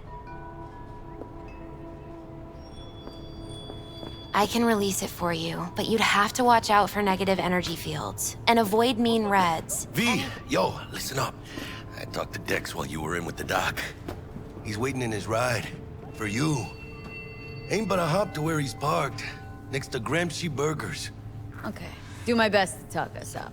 I can release it for you, but you'd have to watch out for negative energy fields. And avoid mean reds. V, yo, listen up. I talked to Dex while you were in with the doc. He's waiting in his ride. For you. Ain't but a hop to where he's parked. Next to Gramsci Burgers. Okay. Do my best to talk us up.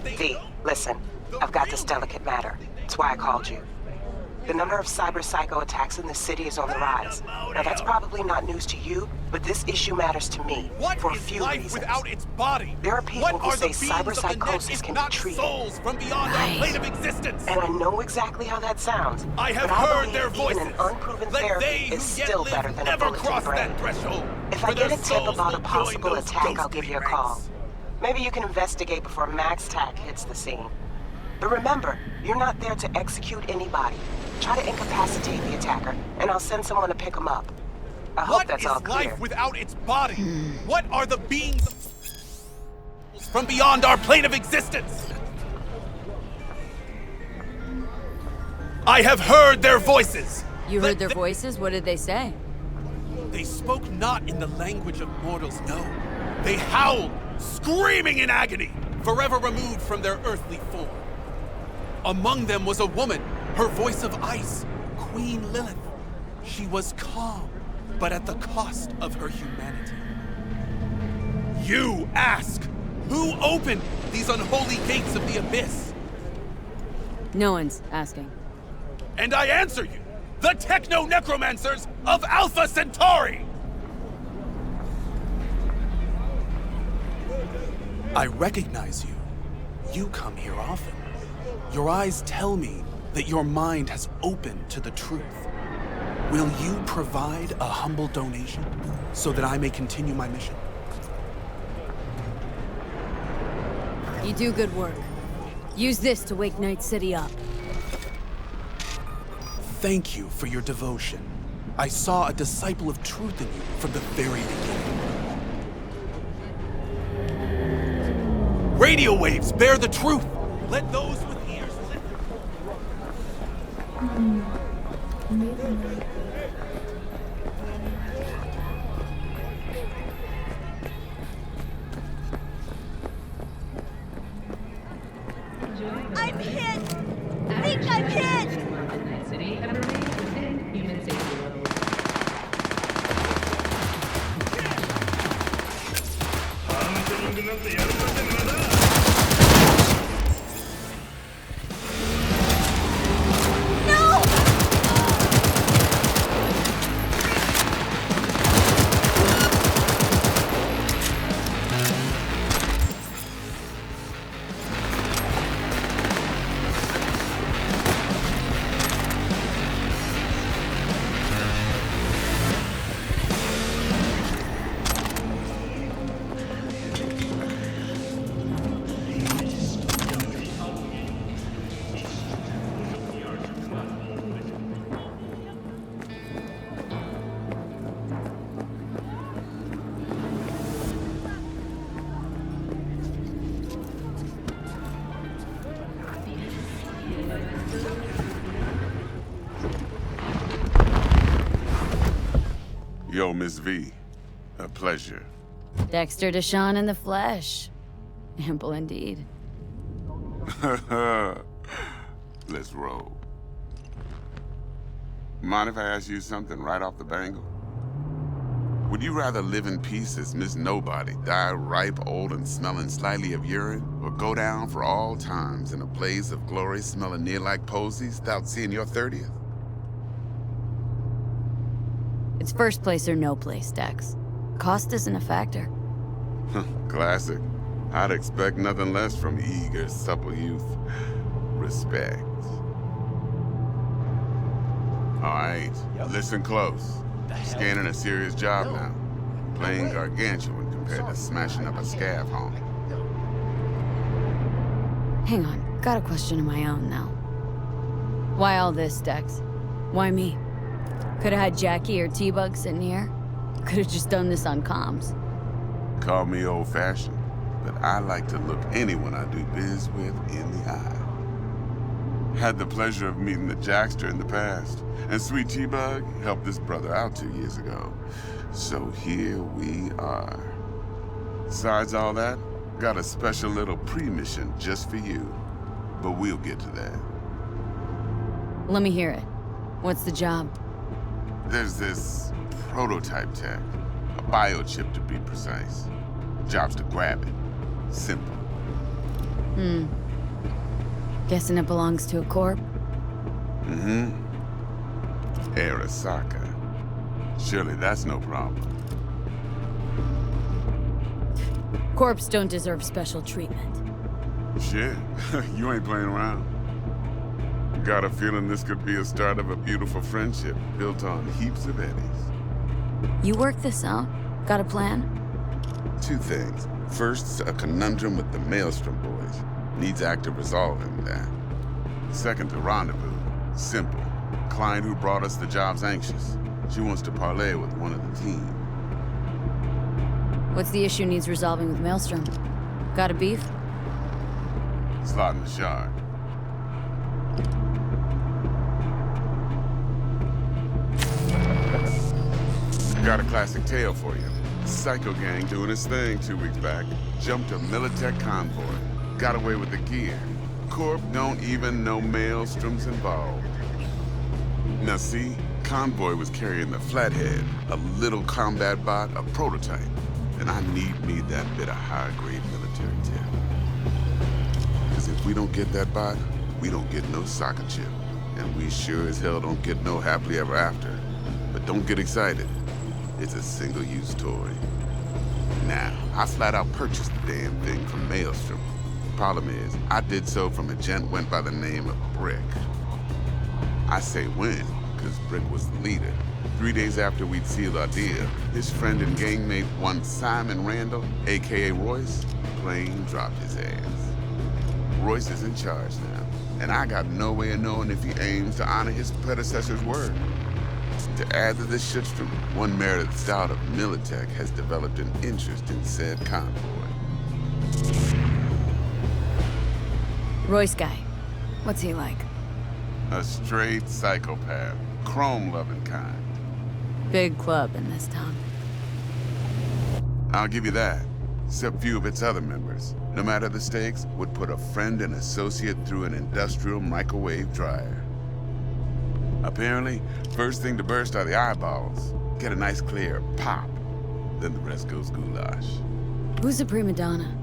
V, listen. I've got this delicate matter. That's why I called you. The number of cyber-psycho attacks in the city is on the rise. Now, that's probably not news to you, but this issue matters to me for a few reasons. Without its body? There are people who say cyber-psychosis can be treated. Souls from beyond our plane of existence. And I know exactly how that sounds. I have but heard I their voices. Even an unproven therapy is still better than a bulletin cross brain. that threshold. If I get a tip about a possible attack, I'll give you a call. Maybe you can investigate before Max Tack hits the scene. But remember, you're not there to execute anybody. Try to incapacitate the attacker, and I'll send someone to pick him up. I hope that's all clear. What is life without its body? What are the beings from beyond our plane of existence? I have heard their voices. You heard their voices? What did they say? They spoke not in the language of mortals, no. They howled, screaming in agony, forever removed from their earthly form. Among them was a woman, her voice of ice, Queen Lilith. She was calm, but at the cost of her humanity. You ask, who opened these unholy gates of the abyss? No one's asking. And I answer you, the Techno-Necromancers of Alpha Centauri! I recognize you. You come here often. Your eyes tell me that your mind has opened to the truth. Will you provide a humble donation so that I may continue my mission? You do good work. Use this to wake Night City up. Thank you for your devotion. I saw a disciple of truth in you from the very beginning. Radio waves bear the truth. Let those with ears listen. I'm hit! Think I'm hit! Night City have remained within human safety levels. Yo, Miss V. A pleasure. Dexter Deshawn in the flesh. Ample indeed. Let's roll. Mind if I ask you something right off the bangle? Would you rather live in peace as Miss Nobody, die ripe, old, and smelling slightly of urine, or go down for all times in a blaze of glory smelling near like posies without seeing your 30th? It's first place or no place, Dex. Cost isn't a factor. Classic. I'd expect nothing less from eager, supple youth. Respect. All right, listen close. Scanning a serious job now. Playing gargantuan compared to smashing up a scav home. Hang on, got a question of my own now. Why all this, Dex? Why me? Could've had Jackie or T-Bug sitting here. Could've just done this on comms. Call me old-fashioned, but I like to look anyone I do biz with in the eye. Had the pleasure of meeting the Jackster in the past, and Sweet T-Bug helped this brother out 2 years ago. So here we are. Besides all that, got a special little pre-mission just for you. But we'll get to that. Let me hear it. What's the job? There's this prototype tech, a biochip to be precise. Job's to grab it. Simple. Guessing it belongs to a corp? Mm-hmm. Arasaka. Surely that's no problem. Corps don't deserve special treatment. Shit, you ain't playing around. Got a feeling this could be a start of a beautiful friendship built on heaps of eddies. You work this out? Got a plan? Two things. First, a conundrum with the Maelstrom boys. Needs active resolving that. Second, a rendezvous. Simple. Client who brought us the job's anxious. She wants to parlay with one of the team. What's the issue needs resolving with Maelstrom? Got a beef? Slot in the shard. Got a classic tale for you. Psycho gang doing his thing 2 weeks back. Jumped a Militech convoy. Got away with the gear. Corp don't even know Maelstrom's involved. Now see, convoy was carrying the Flathead, a little combat bot, a prototype. And I need that bit of high-grade military tech. Because if we don't get that bot, we don't get no soccer chip. And we sure as hell don't get no happily ever after. But don't get excited. It's a single-use toy. Now, I flat out purchased the damn thing from Maelstrom. Problem is, I did so from a gent went by the name of Brick. I say when, because Brick was the leader. 3 days after we'd sealed our deal, his friend and gangmate, one Simon Randall, aka Royce, plain dropped his ass. Royce is in charge now, and I got no way of knowing if he aims to honor his predecessor's word. To add to this shitstorm, one Meredith Stout of Militech has developed an interest in said convoy. Royce guy. What's he like? A straight psychopath, chrome-loving kind. Big club in this town. I'll give you that. Except few of its other members, no matter the stakes, would put a friend and associate through an industrial microwave dryer. Apparently, first thing to burst are the eyeballs. Get a nice clear pop. Then the rest goes goulash. Who's the prima donna?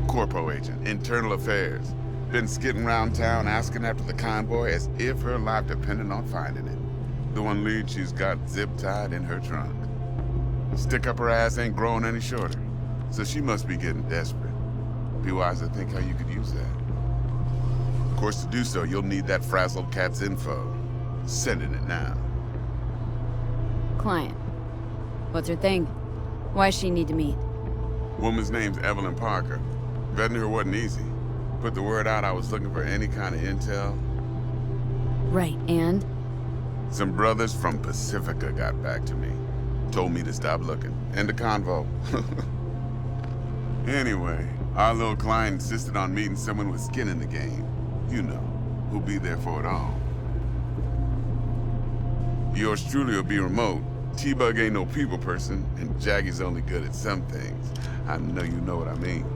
Corpo agent, internal affairs. Been skidding around town asking after the convoy as if her life depended on finding it. The one lead she's got zip-tied in her trunk. Stick up her ass ain't growing any shorter, so she must be getting desperate. Be wise to think how you could use that. Of course, to do so, you'll need that frazzled cat's info. Sending it now. Client. What's her thing? Why does she need to meet? Woman's name's Evelyn Parker. Vetting her wasn't easy. Put the word out I was looking for any kind of intel. Right, and? Some brothers from Pacifica got back to me. Told me to stop looking. End of convo. Anyway, our little client insisted on meeting someone with skin in the game. You know, who'll be there for it all. Yours truly will be remote. T-Bug ain't no people person, and Jaggy's only good at some things. I know you know what I mean.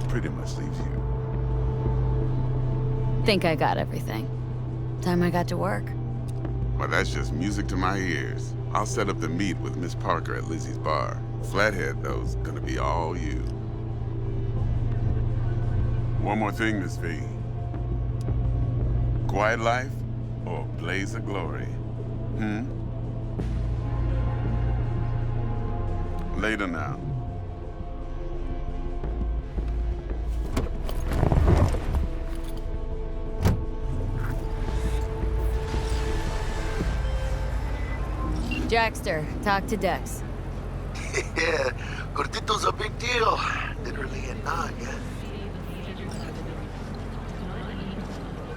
Pretty much leaves you. Think I got everything. Time I got to work. Well, that's just music to my ears. I'll set up the meet with Miss Parker at Lizzie's bar. Flathead, though's gonna be all you. One more thing, Miss V. Quiet life or blaze of glory? Later now. Jackster, talk to Dex. Yeah, Gordito's a big deal. Literally and not, yeah.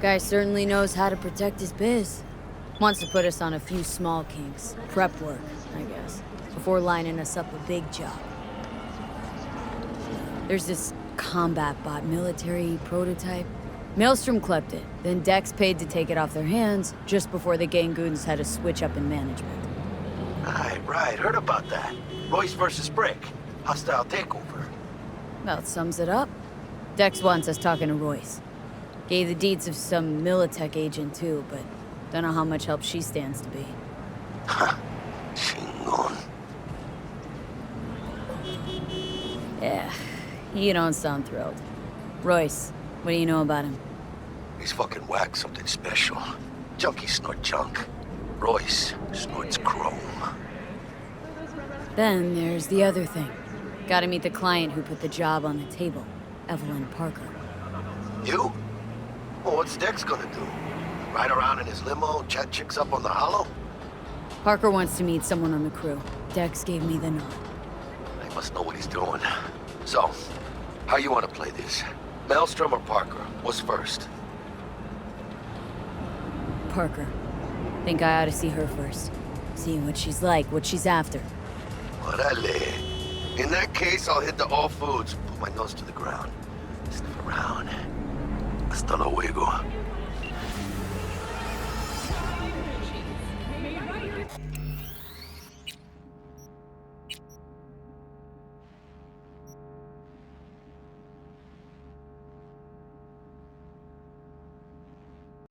Guy certainly knows how to protect his biz. Wants to put us on a few small kinks. Prep work, I guess. Before lining us up a big job. There's this combat bot military prototype. Maelstrom clept it, then Dex paid to take it off their hands just before the Gangoons had a switch up in management. Right, heard about that. Royce versus Brick. Hostile takeover. About sums it up. Dex wants us talking to Royce. Gave the deeds of some Militech agent too, but don't know how much help she stands to be. Chingon. Yeah, you don't sound thrilled. Royce, what do you know about him? He's fucking whack, something special. Junkies snort junk. Royce snorts chrome. Then there's the other thing. Gotta meet the client who put the job on the table, Evelyn Parker. You? Well, what's Dex gonna do? Ride around in his limo, chat chicks up on the hollow? Parker wants to meet someone on the crew. Dex gave me the nod. He must know what he's doing. So, how you want to play this? Maelstrom or Parker? What's first? Parker. Think I ought to see her first. See what she's like, what she's after. Orale. In that case, I'll hit the all foods, put my nose to the ground. Sniff around. Hasta luego.